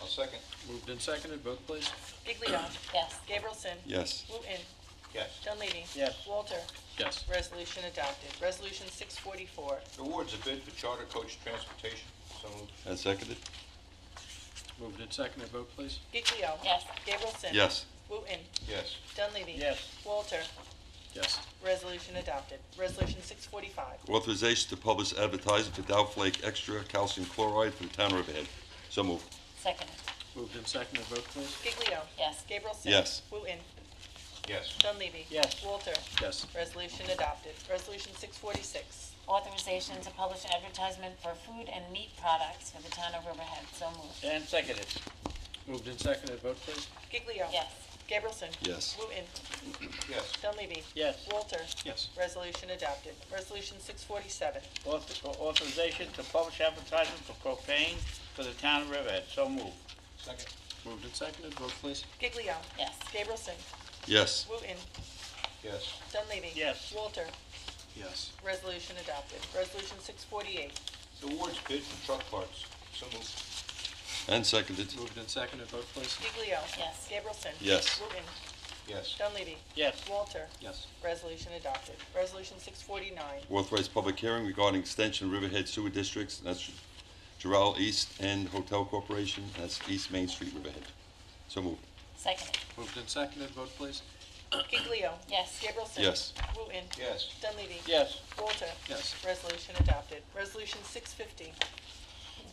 I'll second. Moved and seconded, vote please. Giglio. Yes. Gabrielson. Yes. Wooten. Yes. Dunleavy. Yes. Walter. Yes. Resolution adopted. Resolution 644. Awards a bid for charter coach transportation. So moved. And seconded? Moved and seconded, vote please. Giglio. Yes. Gabrielson. Yes. Wooten. Yes. Dunleavy. Yes. Walter. Yes. Resolution adopted. Resolution 645. Authorization to publish advertising for Dow Flake Extra Calcium Chloride for the town of Riverhead. So moved. Seconded. Moved and seconded, vote please. Giglio. Yes. Gabrielson. Yes. Wooten. Yes. Dunleavy. Yes. Walter. Yes. Resolution adopted. Resolution 646. Authorization to publish advertisement for food and meat products for the town of Riverhead. So moved. Dan seconded. Moved and seconded, vote please. Giglio. Yes. Gabrielson. Yes. Wooten. Yes. Dunleavy. Yes. Walter. Yes. Resolution adopted. Resolution 647. Authorization to publish advertisement for propane for the town of Riverhead. So moved. Second. Moved and seconded, vote please. Giglio. Yes. Gabrielson. Yes. Wooten. Yes. Dunleavy. Yes. Walter. Yes. Resolution adopted. Resolution 648. Awards bid for truck parts. So moved. And seconded? Moved and seconded, vote please. Giglio. Yes. Gabrielson. Yes. Wooten. Yes. Dunleavy. Yes. Walter. Yes. Resolution adopted. Resolution 649. Authorize public hearing regarding extension of Riverhead Sewer Districts. That's Gerald East End Hotel Corporation. That's East Main Street, Riverhead. So moved. Seconded. Moved and seconded, vote please. Giglio. Yes. Gabrielson. Yes. Wooten. Yes. Dunleavy. Yes. Walter. Yes. Resolution adopted. Resolution 650.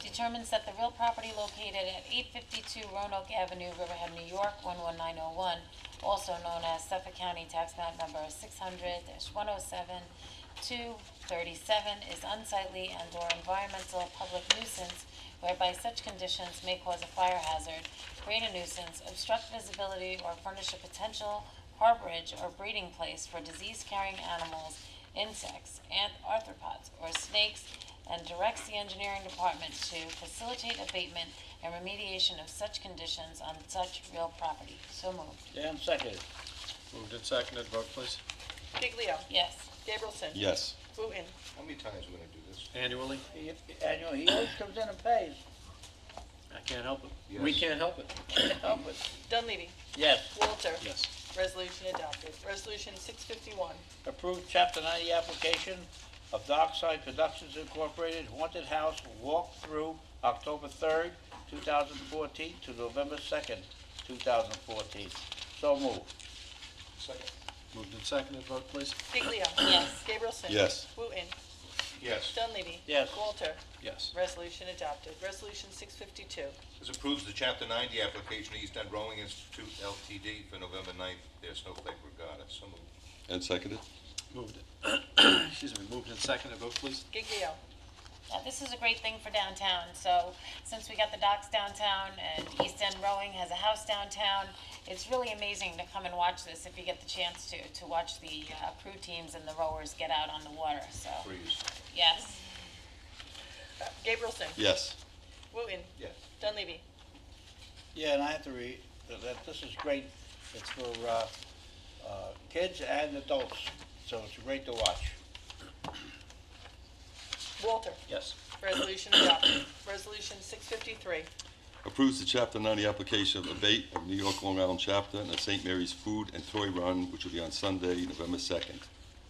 Determines that the real property located at 852 Roanoke Avenue, Riverhead, New York, 11901, also known as Suffolk County Tax Map Number 600-107-237, is unsightly and/or environmental public nuisance, whereby such conditions may cause a fire hazard, create a nuisance, obstruct visibility, or furnish a potential harborage or breeding place for disease-carrying animals, insects, and arthropods, or snakes, and directs the engineering department to facilitate abatement and remediation of such conditions on such real property. So moved. Dan seconded. Moved and seconded, vote please. Giglio. Yes. Gabrielson. Yes. Wooten. How many times are we gonna do this? Annually? He always comes in and pays. I can't help it. Yes. We can't help it. Help it. Dunleavy. Yes. Walter. Yes. Resolution adopted. Resolution 651. Approved Chapter 90 application of Dockside Productions Incorporated Haunted House Walkthrough, October 3rd, 2014 to November 2nd, 2014. So moved. Second. Moved and seconded, vote please. Giglio. Yes. Gabrielson. Yes. Wooten. Yes. Dunleavy. Yes. Walter. Yes. Resolution adopted. Resolution 652. This approves the Chapter 90 application of East End Rowing Institute Ltd. for November 9th, their Snowflake Regatta. So moved. And seconded? Moved it. Excuse me, moved and seconded, vote please. Giglio. This is a great thing for downtown. So since we got the docks downtown and East End Rowing has a house downtown, it's really amazing to come and watch this if you get the chance to watch the crew teams and the rowers get out on the water. So Freeze. yes. Gabrielson. Yes. Wooten. Yes. Dunleavy. Yeah, and I have to read that this is great. It's for kids and adults, so it's great to watch. Walter. Yes. Resolution adopted. Resolution 653. Approves the Chapter 90 application of Abate of New York Long Island Chapter and the St. Mary's Food and Toy Run, which will be on Sunday, November 2nd,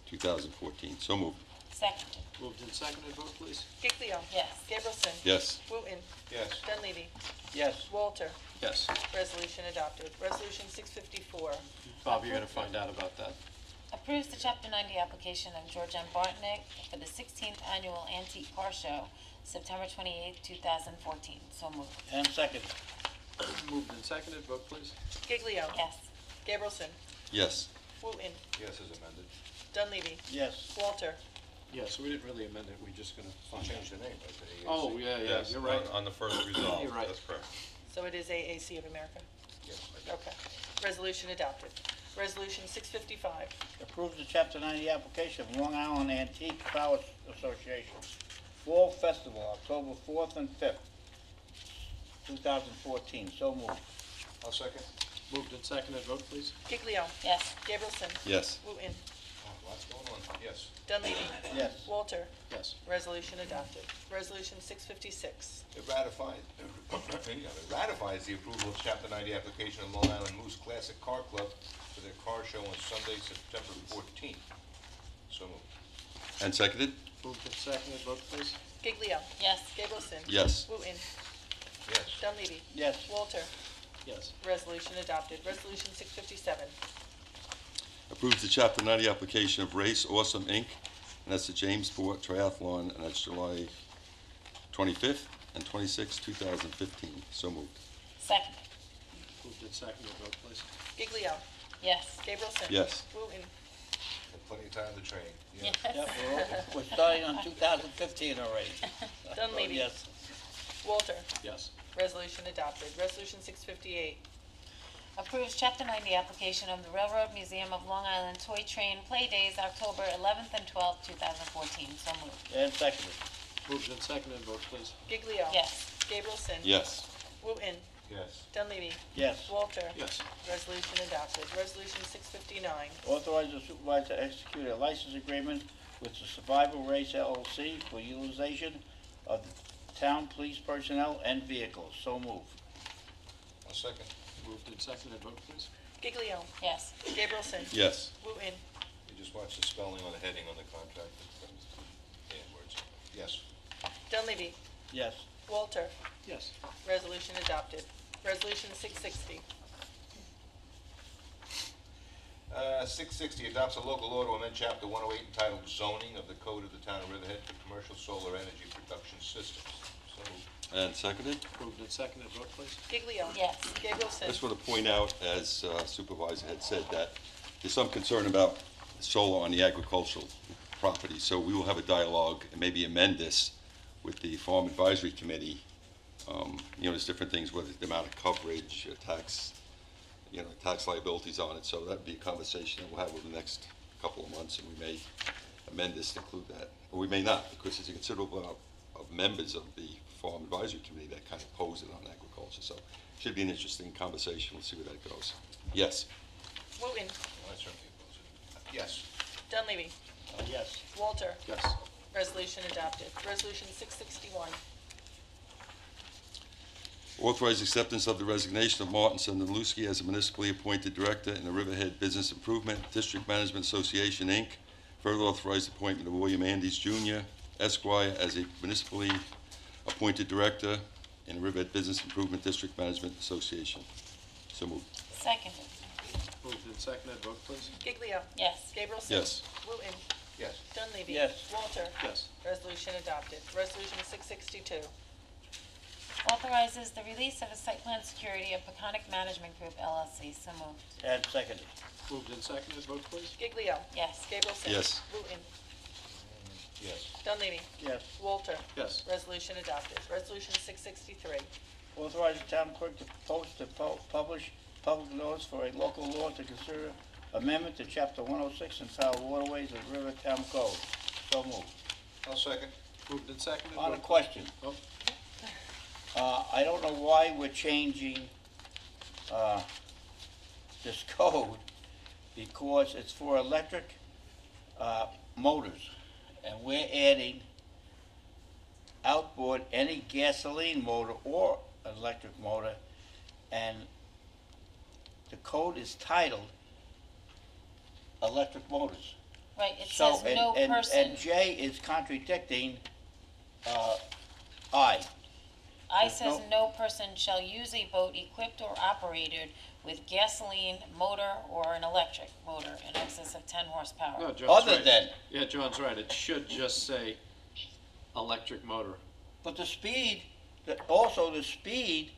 2014. So moved. Seconded. Moved and seconded, vote please. Giglio. Yes. Gabrielson. Yes. Wooten. Yes. Dunleavy. Yes. Walter. Yes. Resolution adopted. Resolution 654. Bob, you're gonna find out about that. Approves the Chapter 90 application of George M. Bartnick for the 16th Annual Antique Car Show, September 28th, 2014. So moved. And seconded. Moved and seconded, vote please. Giglio. Yes. Gabrielson. Yes. Wooten. Yes, as amended. Dunleavy. Yes. Walter. Yeah, so we didn't really amend it, we're just gonna find out. Change the name, right, to AAC. Oh, yeah, Yes, you're right. on the first resolve. You're right. That's correct. So it is AAC of America? Yes. Okay. Resolution adopted. Resolution 655. Approve the Chapter 90 application of Long Island Antique Power Association Fall Festival, October 4th and 5th, 2014. So moved. I'll second. Moved and seconded, vote please. Giglio. Yes. Gabrielson. Yes. Wooten. Oh, lots going on. Yes. Dunleavy. Yes. Walter. Yes. Resolution adopted. Resolution 656. It ratifies the approval of Chapter 90 application of Long Island Moose Classic Car Club for their car show on Sunday, September 14th. So moved. And seconded? Moved and seconded, vote please. Giglio. Yes. Gabrielson. Yes. Wooten. Yes. Dunleavy. Yes. Walter. Yes. Resolution adopted. Resolution 657. Approves the Chapter 90 application of Race Awesome Inc., and that's the Jamesport Triathlon, and that's July 25th and 26th, 2015. So moved. Second. Moved and seconded, vote please. Giglio. Yes. Gabrielson. Yes. Wooten. Had plenty of time to train. Yes. Yep, we're starting on 2015 already. Dunleavy. Yes. Walter. Yes. Resolution adopted. Resolution 658. Approves Chapter 90 application of the Railroad Museum of Long Island Toy Train Play Days, October 11th and 12th, 2014. So moved. And seconded. Moved and seconded, vote please. Giglio. Yes. Gabrielson. Yes. Wooten. Yes. Dunleavy. Yes. Walter. Yes. Resolution adopted. Resolution 659. Authorize the supervisor to execute a license agreement with the Survival Race LLC for utilization of the town police personnel and vehicles. So moved. I'll second. Moved and seconded, vote please. Giglio. Yes. Gabrielson. Yes. Wooten. You just watch the spelling on the heading on the contract. And words. Yes. Dunleavy. Yes. Walter. Yes. Resolution adopted. Resolution 660. 660 adopts a local law to amend Chapter 108 entitled Zoning of the Code of the Town of Riverhead for Commercial Solar Energy Production Systems. So moved. And seconded? Moved and seconded, vote please. Giglio. Yes. I Gabrielson. just want to point out, as Supervisor had said, that there's some concern about solar on the agricultural property, so we will have a dialogue and maybe amend this with the Farm Advisory Committee. There's different things with the amount of coverage, tax liabilities on it, so that'd be a conversation that we'll have over the next couple of months, and we may amend this to include that. Or we may not, because there's a considerable amount of members of the Farm Advisory Committee that kind of oppose it on agriculture, so it should be an interesting conversation. We'll see where that goes. Yes. Wooten. I certainly oppose it. Yes. Dunleavy. Yes. Walter. Yes. Resolution adopted. Resolution 661. Authorize acceptance of the resignation of Martin Sendeluski as a municipally appointed director in the Riverhead Business Improvement District Management Association, Inc. Further authorize the appointment of William Andes Jr., Esquire, as a municipally appointed director in the Riverhead Business Improvement District Management Association. So moved. Second. Moved and seconded, vote please. Giglio. Yes. Gabrielson. Yes. Wooten. Yes. Dunleavy. Yes. Walter. Yes. Resolution adopted. Resolution 662. Authorizes the release of a site plan security of Peconic Management Group LLC. So moved. And seconded. Moved and seconded, vote please. Giglio. Yes. Gabrielson. Yes. Wooten. Yes. Dunleavy. Yes. Walter. Yes. Resolution adopted. Resolution 663. Authorize the town clerk to post and publish public notice for a local law to consider amendment to Chapter 106 entitled Waterways of the Rivertown Code. So moved. I'll second. Moved and seconded. On a vote- question. Oh, I don't know why we're changing this code, because it's for electric motors, and we're adding outboard any gasoline motor or electric motor, and the code is titled electric motors. Right, it So, says no person. And J is contradicting I. I there's says no person shall use a boat equipped or operated with gasoline motor or an electric motor in excess of 10 horsepower. No, John's Other right. than, Yeah, John's right. It should just say electric motor. but the speed, also the speed,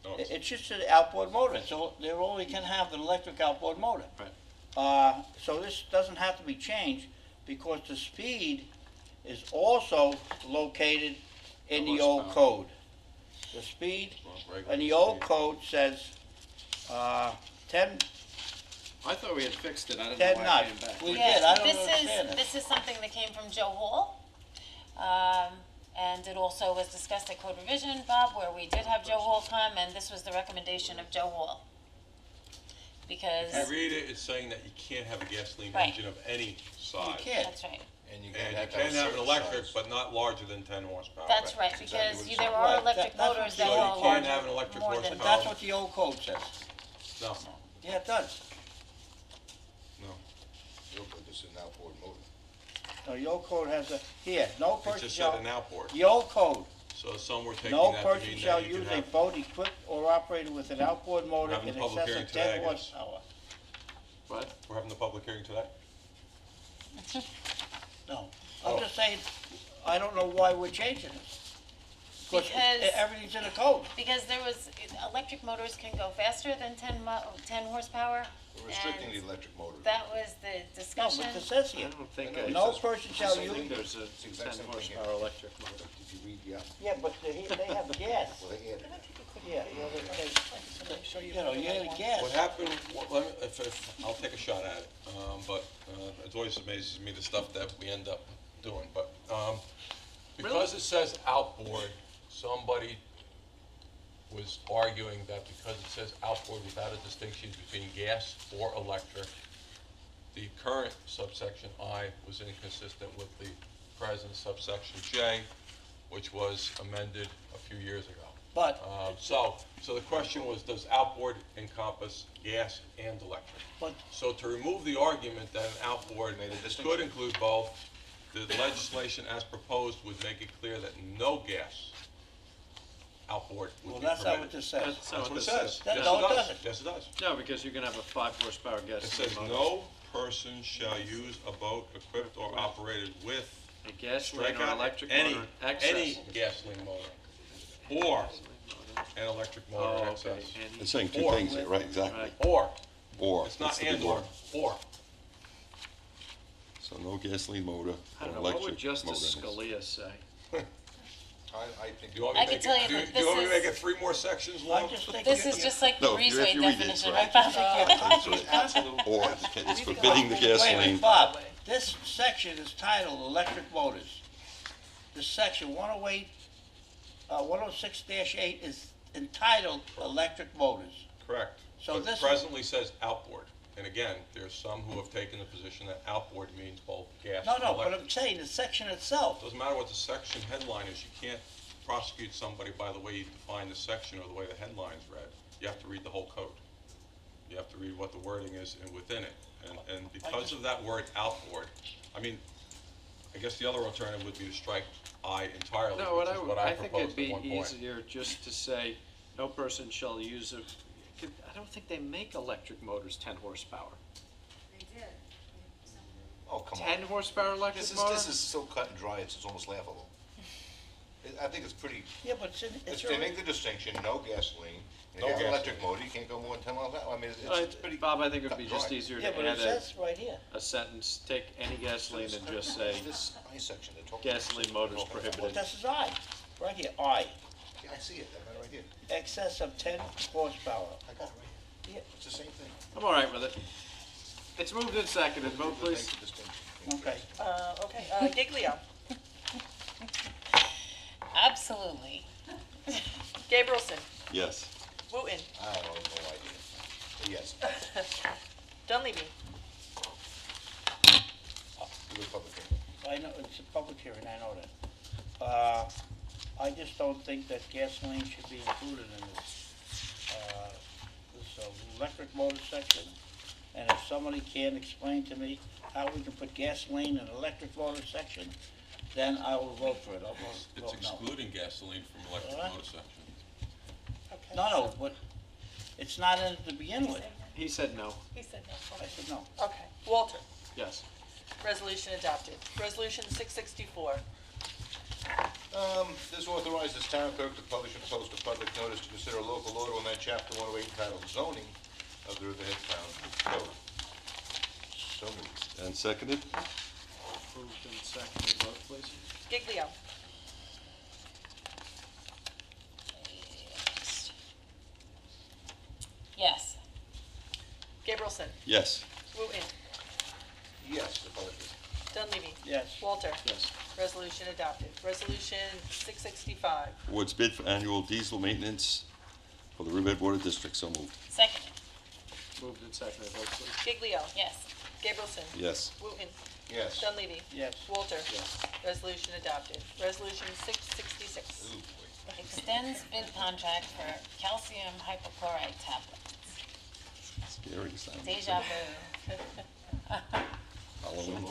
Oh, it should say outboard motor, so they only can have an electric outboard motor. Right. So this doesn't have to be changed, because the speed is also located in the old Horsepower. code. The speed Well, regular in the old speed. code says, 10 I thought we had fixed it, I don't know Did why not. it came back. We Yes, did, I don't this understand is, it. this is something that came from Joe Hall. And it also was discussed at Code Revision, Bob, where we did have Joe Hall come, and this was the recommendation of Joe Hall. Because, If you read it, it's saying that you can't have a gasoline Right. engine of any size. that's right. And you And you have to can have an certain electric, size. but not larger than 10 horsepower. That's right, That's exactly because what it there said. are Right, electric that's what motors you- that So you go can't have larger, an electric more than. horsepower. That's what the old code says. No, Yeah, it does. no. You'll put this in outboard motor. No, the old code has no It person just shall, said an outboard. the old code, So some were taking no that to person mean shall that you use could a have. boat equipped or operated with an outboard motor having in a public excess hearing of today, 10 I guess. horsepower. What? We're having the public hearing today? No, Oh. I'm just saying, I don't know why we're changing it. Because- Everything's in the code. Because there was, electric motors can go faster than 10 horsepower. We're restricting and the electric motor. That was the No, discussion. but it says I here, don't think I know, it no says- person it's shall the same use, thing. there's a It's the exact 10 same thing here. horsepower electric motor. Did you read the app? yeah, but they have gas. Well, they added. Yeah, you know, you have gas. What happened, let me, if, I'll take a shot at it, but, it always amazes me the stuff that we end up doing, but, because it says outboard, somebody was arguing that because it says outboard without a distinction between gas or electric, the current subsection I was inconsistent with the present subsection J, which was amended a few years ago. But, So the question was, does outboard encompass gas and electric? but, So to remove the argument that an outboard Made a distinction. could include both, the legislation as proposed would make it clear that no gas outboard would well, be that's not what permitted. this says. That's not That's what it this says. That- Yes, no, it it does. doesn't. Yes, it does. No, because you're gonna have a 5 horsepower gas. It says no person shall use a boat equipped or operated with, A gasoline strike or out electric any, motor excess. any gasoline motor, or an electric motor Oh, okay. excess. And- It's saying two Or- things there, right, exactly. Right. Or, Or. it's not that's the big and or. or. So no gasoline motor I or don't know, what would electric Justice motor. Scalia say? I think. Do you want me I to can make tell it, you do you that do you want me to this make it 3 more sections I long? just think. This is just like the No, if you breezeway read it, definition, right. right, Bob? That's right. Or, it's forbidding the Wait a minute, gasoline. Bob, this section is titled electric motors. This section 108, 106-8 is entitled electric motors. Correct. So But this- presently says outboard. And again, there's some who have taken the position that outboard means both gas No, and no, but electric. I'm saying the section itself. Doesn't matter what the section headline is, you can't prosecute somebody by the way you define the section or the way the headline's read. You have to read the whole code. You have to read what the wording is and within it. And because of that word outboard, I mean, I guess the other alternative would be to strike I entirely, No, which is what I I think proposed it'd at be one point. easier just to say, no person shall use a, I don't think they make electric motors 10 horsepower. Oh, come on. 10 horsepower electric motor? This is so cut and dry, it's almost laughable. I think it's pretty, Yeah, but it's they make the distinction, no gasoline. If No you have an gasoline. electric motor, you can't go more than 10 miles an hour. I mean, it's pretty. Bob, I think it would be cut and just dry. easier Yeah, to but it add says right here. a sentence, take any gasoline and just say, This I section, they're talking. gasoline motors Well, prohibited. this is I, right here, I, Yeah, I see it, I got it right here. excess of 10 horsepower. I got it right here. Yeah. It's the same thing. I'm all right with it. It's moved and seconded, vote please. Distinction. Okay. Giglio. Absolutely. Gabrielson. Yes. Wooten. I don't know, no idea. But yes, Dunleavy. do a public hearing. I know, it's a public hearing, I know that. I just don't think that gasoline should be included in this electric motor section. And if somebody can explain to me how we can put gasoline in an electric motor section, then I will vote for it. I'll It's vote no. excluding gasoline from electric Alright. motor section. No, but it's not in it to begin with. He said no, He said no. I said no. Okay. Walter. yes. Resolution adopted. Resolution 664. This authorizes town clerk to publish and post a public notice to consider a local law to amend chapter 108 entitled zoning of the Riverhead Town Code. So moved. And seconded? Moved and seconded, vote please. Giglio. Yes. Gabrielson, Yes. Wooten, Yes, apologies. Dunleavy, Yes. Walter. Yes. Resolution adopted. Resolution 665. Awards bid for annual diesel maintenance for the Riverhead Water District. So moved. Seconded. Moved and seconded, vote please. Giglio, Yes. Gabrielson, Yes. Wooten, Yes. Dunleavy, Yes. Walter. Yes. Resolution adopted. Resolution 666. Ooh, boy. Extends bid contract for calcium hypochlorite tablets. Scary sound. Deja vu. Halloween.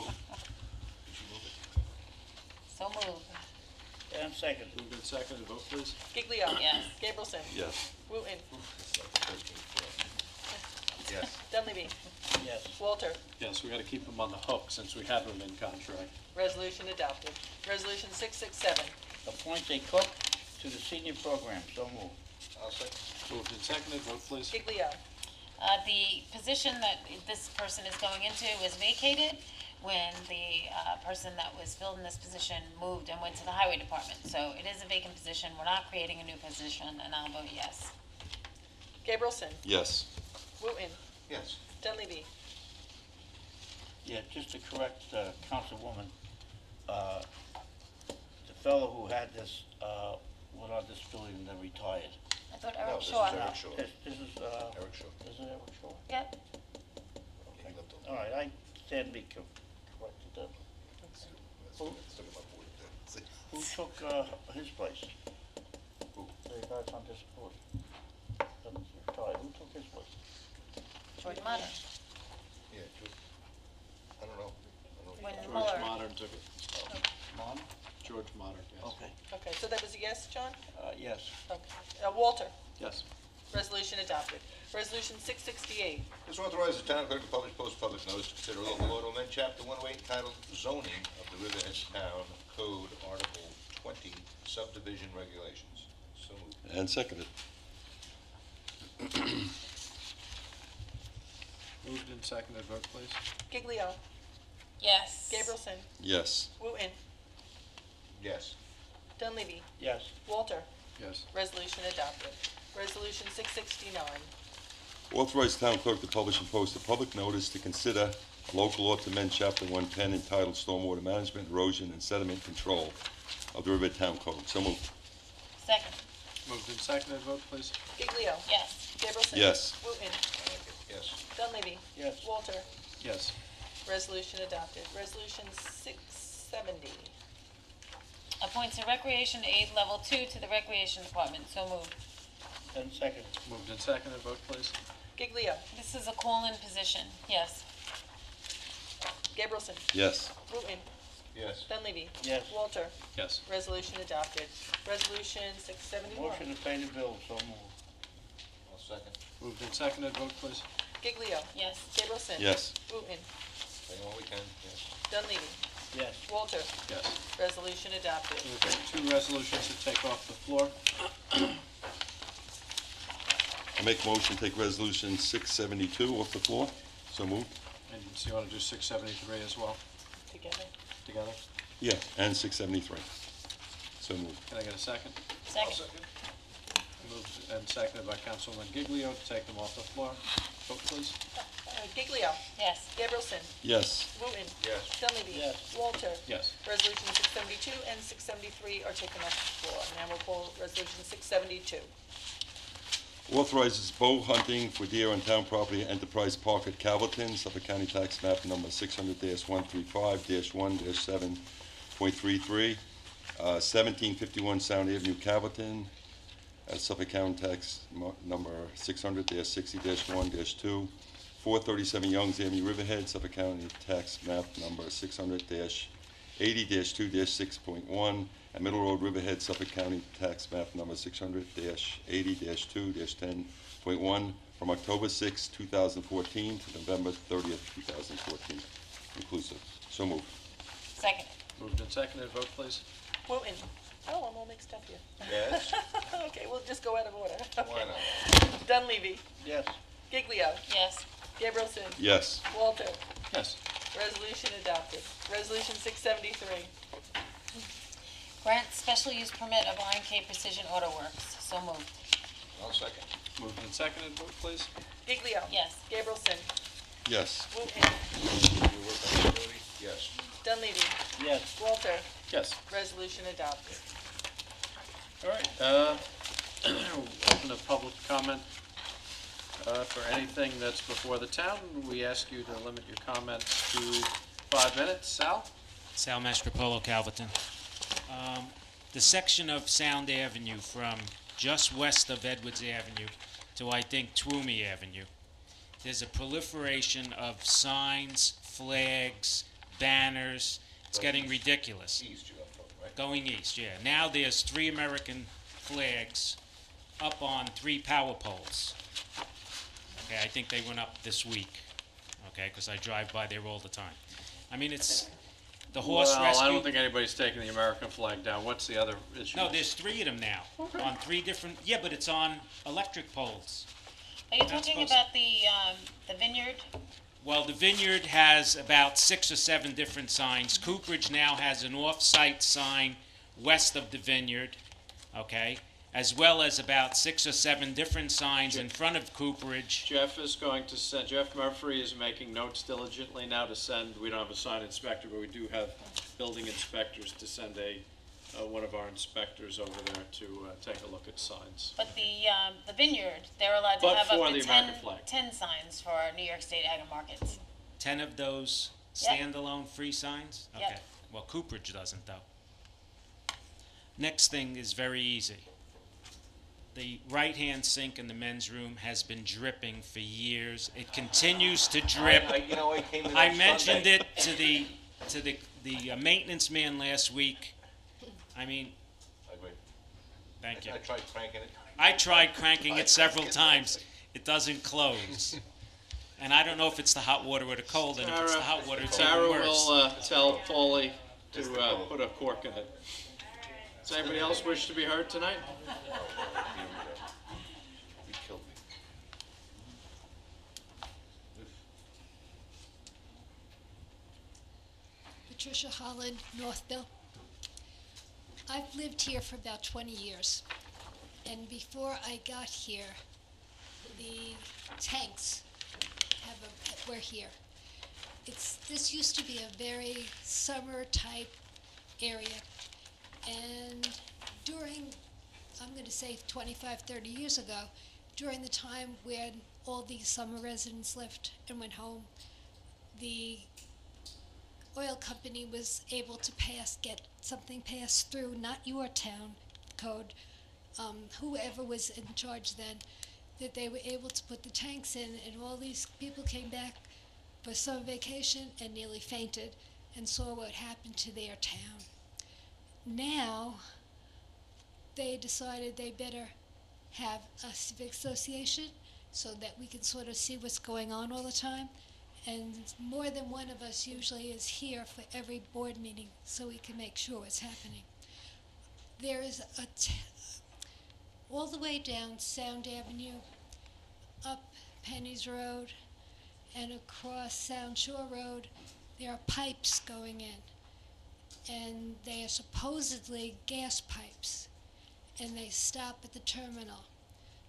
So moved. And second. Moved and seconded, vote please. Giglio. Yes. Gabrielson, Yes. Wooten, It's like the 13th floor. Yes. Dunleavy, Yes. Walter. Yes, we gotta keep them on the hook since we have them in contract. Resolution adopted. Resolution 667. Appoint a cook to the senior program. So moved. I'll second. Moved and seconded, vote please. Giglio, The position that this person is going into was vacated when the person that was filled in this position moved and went to the highway department. So it is a vacant position. We're not creating a new position, and I'll vote yes. Gabrielson, Yes. Wooten, Yes. Dunleavy, Yeah, just to correct Councilwoman, the fellow who had this, went on disability and then retired. I thought No, Eric this is Shaw. Eric Shaw. This is, Eric Shaw. is it Eric Shaw? Yep. He left on- All right, I stand to be corrected then. Still got my board there. See? Who took his place? Who? The guy on disability. Retired. Who took his place? George Motter. Yeah, I don't know. When George Mueller. Modern took it. Mon? George Modern, yes. Okay. Okay, so that was a yes, John? Yes. Okay. Walter. Yes. Resolution adopted. Resolution 668. This authorizes the town clerk to post public notice to consider local law to amend chapter 108 entitled zoning of the Riverhead Town Code, Article 20, subdivision regulations. So moved. And seconded. Moved and seconded, vote please. Giglio, Yes. Gabrielson, Yes. Wooten, Yes. Dunleavy, Yes. Walter. Yes. Resolution adopted. Resolution 669. Authorize town clerk to publish and post a public notice to consider a local law to amend Chapter 110 entitled Stormwater Management, Erosion, and Sediment Control of the Riverhead Town Code. So moved. Second. Moved and seconded, vote please. Giglio, Yes. Gabrielson. Yes. Wooten, Yes. Dunleavy, Yes. Walter. Yes. Resolution adopted. Resolution 670. Appoints a recreation aide level 2 to the recreation department. So moved. And second. Moved and seconded, vote please. Giglio, This is a call-in position. Yes. Gabrielson, Yes. Wooten, Yes. Dunleavy, Yes. Walter. Yes. Resolution adopted. Resolution 671. Motion to pay the bills. So moved. I'll second. Moved and seconded, vote please. Giglio, Yes. Gabrielson. Yes. Wooten, Anyone we can, yes. Dunleavy, Yes. Walter. Yes. Resolution adopted. We've got two resolutions to take off the floor. I make a motion to take Resolution 672 off the floor. So moved. And so you want to do 673 as well, Together. together? Yeah, and 673. So moved. Can I get a second? I'll Second. second. Moved and seconded by Councilwoman Giglio to take them off the floor. Vote please. Giglio, Yes. Gabrielson, Yes. Wooten, Yes. Dunleavy. Yes. Walter. Yes. Resolution 672 and 673 are taken off the floor. Now we'll call Resolution 672. Authorizes bow hunting for deer on town property at Enterprise Park at Calverton, Suffolk County Tax Map Number 600-135-1.33, 1751 Sound Avenue, Calverton, Suffolk County Tax Number 600-60-1-2, 437 Youngs Avenue, Riverhead, Suffolk County Tax Map Number 600-80-2-6.1, and Middle Road, Riverhead, Suffolk County Tax Map Number 600-80-2-10.1 from October 6, 2014 to November 30th, 2014, inclusive. So moved. Second. Moved and seconded, vote please. Wooten. Oh, I'm all mixed up here. Yes. Okay, we'll just go out of order. Why not? Dunleavy, Yes. Giglio, Yes. Gabrielson, Yes. Walter. Yes. Resolution adopted. Resolution 673. Grant special use permit of Lion K Precision Auto Works. So moved. I'll second. Moved and seconded, vote please. Giglio. Yes. Gabrielson. Yes. Wooten. You work on disability? Yes. Dunleavy. Yes. Walter. Yes. Resolution adopted. All right, open the public comment for anything that's before the town. We ask you to limit your comments to 5 minutes. Sal? Sal Mastropolo, Calverton. The section of Sound Avenue from just west of Edwards Avenue to, I think, Twomey Avenue, there's a proliferation of signs, flags, banners. It's getting ridiculous. East, you're up, right? Going east, yeah. Now there's 3 American flags up on 3 power poles. Okay, I think they went up this week, okay, because I drive by there all the time. I mean, it's the horse Well, rescue. I don't think anybody's taking the American flag down. What's the other issue? No, there's 3 of them now, on 3 different, yeah, but it's on electric poles. Are you That's talking supposed- about the vineyard? Well, the Vineyard has about 6 or 7 different signs. Cooperage now has an off-site sign west of the Vineyard, okay, as well as about 6 or 7 different signs in front of Cooperage. Jeff is going to send, Jeff Murphy is making notes diligently now to send, we don't have a sign inspector, but we do have building inspectors to send one of our inspectors over there to take a look at signs. But the vineyard, they're allowed to But have for up the to American flag. 10 signs for New York State agri markets. 10 of those Yep. standalone free signs? Yep. Okay. Well, Cooperage doesn't, though. Next thing is very easy. The right-hand sink in the men's room has been dripping for years. It continues to drip. You know, I came in I on mentioned Sunday. it to the maintenance man last week. I mean, I agree. thank you. I tried cranking it. I tried cranking it several times. It doesn't close. And I don't know if it's the hot water or the cold, and if it's the hot water, it's Tara even worse. will tell Paulie to put a cork in it. Does anybody else wish to be heard tonight? You killed me. Patricia Holland, Northville. I've lived here for about 20 years, and before I got here, the tanks were here. This used to be a very summer-type area, and during, I'm going to say 25, 30 years ago, during the time when all these summer residents left and went home, the oil company was able to get something passed through, not your town code, whoever was in charge then, that they were able to put the tanks in, and all these people came back for summer vacation and nearly fainted and saw what happened to their town. Now, they decided they better have a civic association so that we can sort of see what's going on all the time. And more than one of us usually is here for every board meeting so we can make sure what's happening. There is all the way down Sound Avenue, up Penny's Road, and across Sound Shore Road, there are pipes going in. And they are supposedly gas pipes, and they stop at the terminal.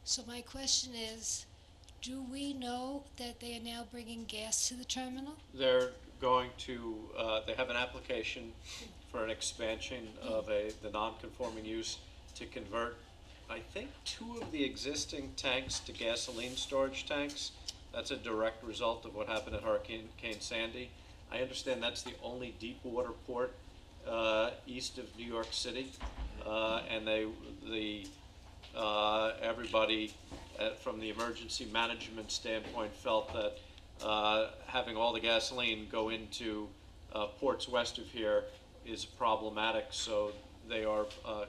So my question is, do we know that they are now bringing gas to the terminal? They're going to, they have an application for an expansion of the non-conforming use to convert, I think, 2 of the existing tanks to gasoline storage tanks. That's a direct result of what happened at Hurricane Sandy. I understand that's the only deep water port east of New York City, and everybody from the emergency management standpoint felt that having all the gasoline go into ports west of here is problematic, so they are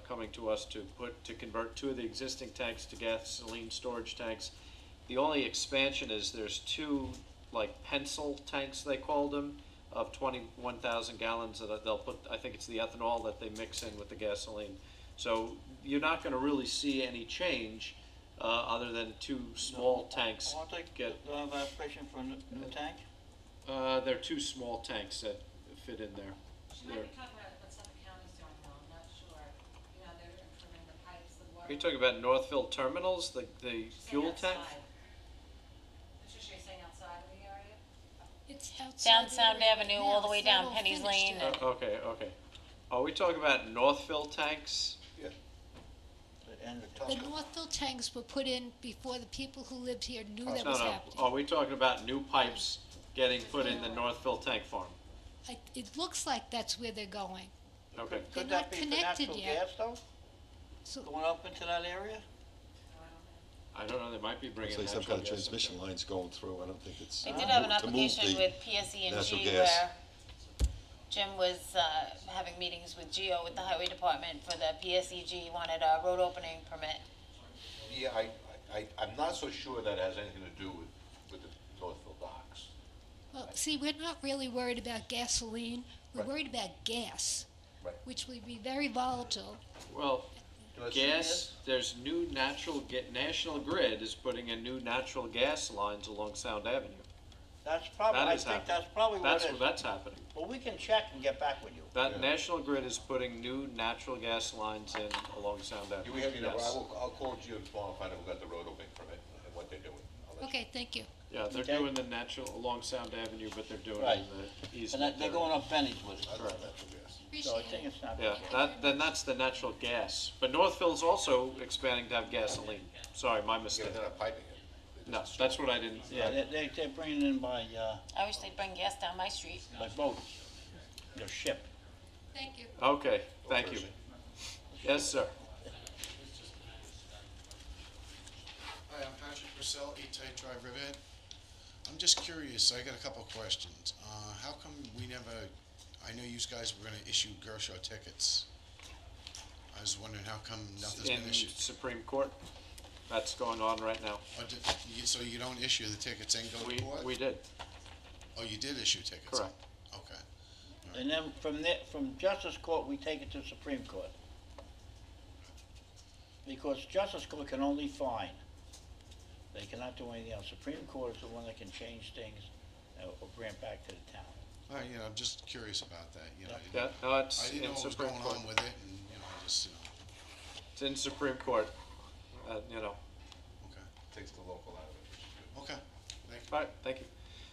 coming to us to convert 2 of the existing tanks to gasoline storage tanks. The only expansion is there's 2 like pencil tanks, they called them, of 21,000 gallons that they'll put, I think it's the ethanol that they mix in with the gasoline. So you're not going to really see any change other than 2 small tanks. Won't they get an application for a new tank? They're 2 small tanks that fit in there. She might be talking about what Suffolk County's doing, though, I'm not sure. You know, they're improving the pipes, the water Are you talking about Northville Terminals, the fuel tank? Patricia, you're saying outside of the area? It's outside. Down the Sound area Avenue, now. all the way It's not down all Penny's finished Lane yet. and- Okay, okay. Are we talking about Northville tanks? Yeah. And The Northville tanks were put in before the people who lived here knew that No, was no. happening. Are we talking about new pipes getting put in the Northville tank farm? It looks like that's where they're going. Okay. They're Could not that be for connected natural yet. gas though? So Going up into that area? I don't know, they might be bringing It's like some natural kind of gas. transmission lines going through, I don't think it's. They did have an to move application the with PSE&G natural where gas. Jim was having meetings with Geo with the highway department for the PSEG wanted a road opening permit. Yeah, I'm not so sure that has anything to do with the Northville docks. Well, see, we're not really worried about gasoline. We're Right. worried about gas, Right. which would be very volatile. Well, Do I see gas, there's new National Grid is putting in new natural gas lines along Sound Avenue. That's probably, That I is think happening. that's probably what it is. That's happening. Well, we can check and get back with you. That Yeah. National Grid is putting new natural gas lines in along Sound Avenue. Do we have your number? Yes. I'll call Gio tomorrow and find out who got the road opening permit and what they're doing. I'll let you Okay, thank you. Yeah, they're Okay. doing the natural along Sound Avenue, but they're doing Right. it in the And easement that, they're area. going up Benny's with it. Correct. So I think it's not. Yeah, that's the natural gas. But Northville's also expanding to have gasoline. Sorry, my Yeah, mistake. they're not piping it. No, that's what I didn't. Yeah, they're bringing in by I wish they'd bring gas down my street. boat. They're shipped. Thank you. Okay, thank you. Yes, sir. Hi, I'm Patrick Purcell, 8 Tight Drive, Riverhead. I'm just curious, I got a couple of questions. How come we never, I know you guys were gonna issue Gershaw tickets. I was wondering how come nothing's In been issued? Supreme Court, that's going on right now. So you don't issue the tickets and go to court? We did, Oh, you did issue tickets? correct. Okay. And then from there, from Justice Court, we take it to Supreme Court. Because Justice Court can only fine. They cannot do anything else. Supreme Court is the one that can change things or bring it back to the town. All right, I'm just curious about that, I Yeah, didn't- no, it's I didn't know in what was Supreme going Court. on with it, and, I just, It's in Supreme Court, you know. okay. Takes the local out of it. Okay, thank you. All right, thank you.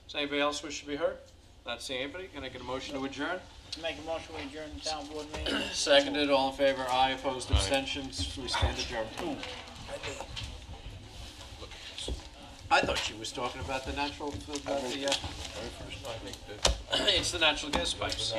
Does anybody else wish to be heard? Not seeing anybody. Can I get a motion to adjourn? Make a motion to adjourn the town board meeting. Seconded, all in favor, aye, opposed, abstentions, we stand adjourned. I thought she was talking about the natural, about the, Very first, I think that. it's the natural gas pipes.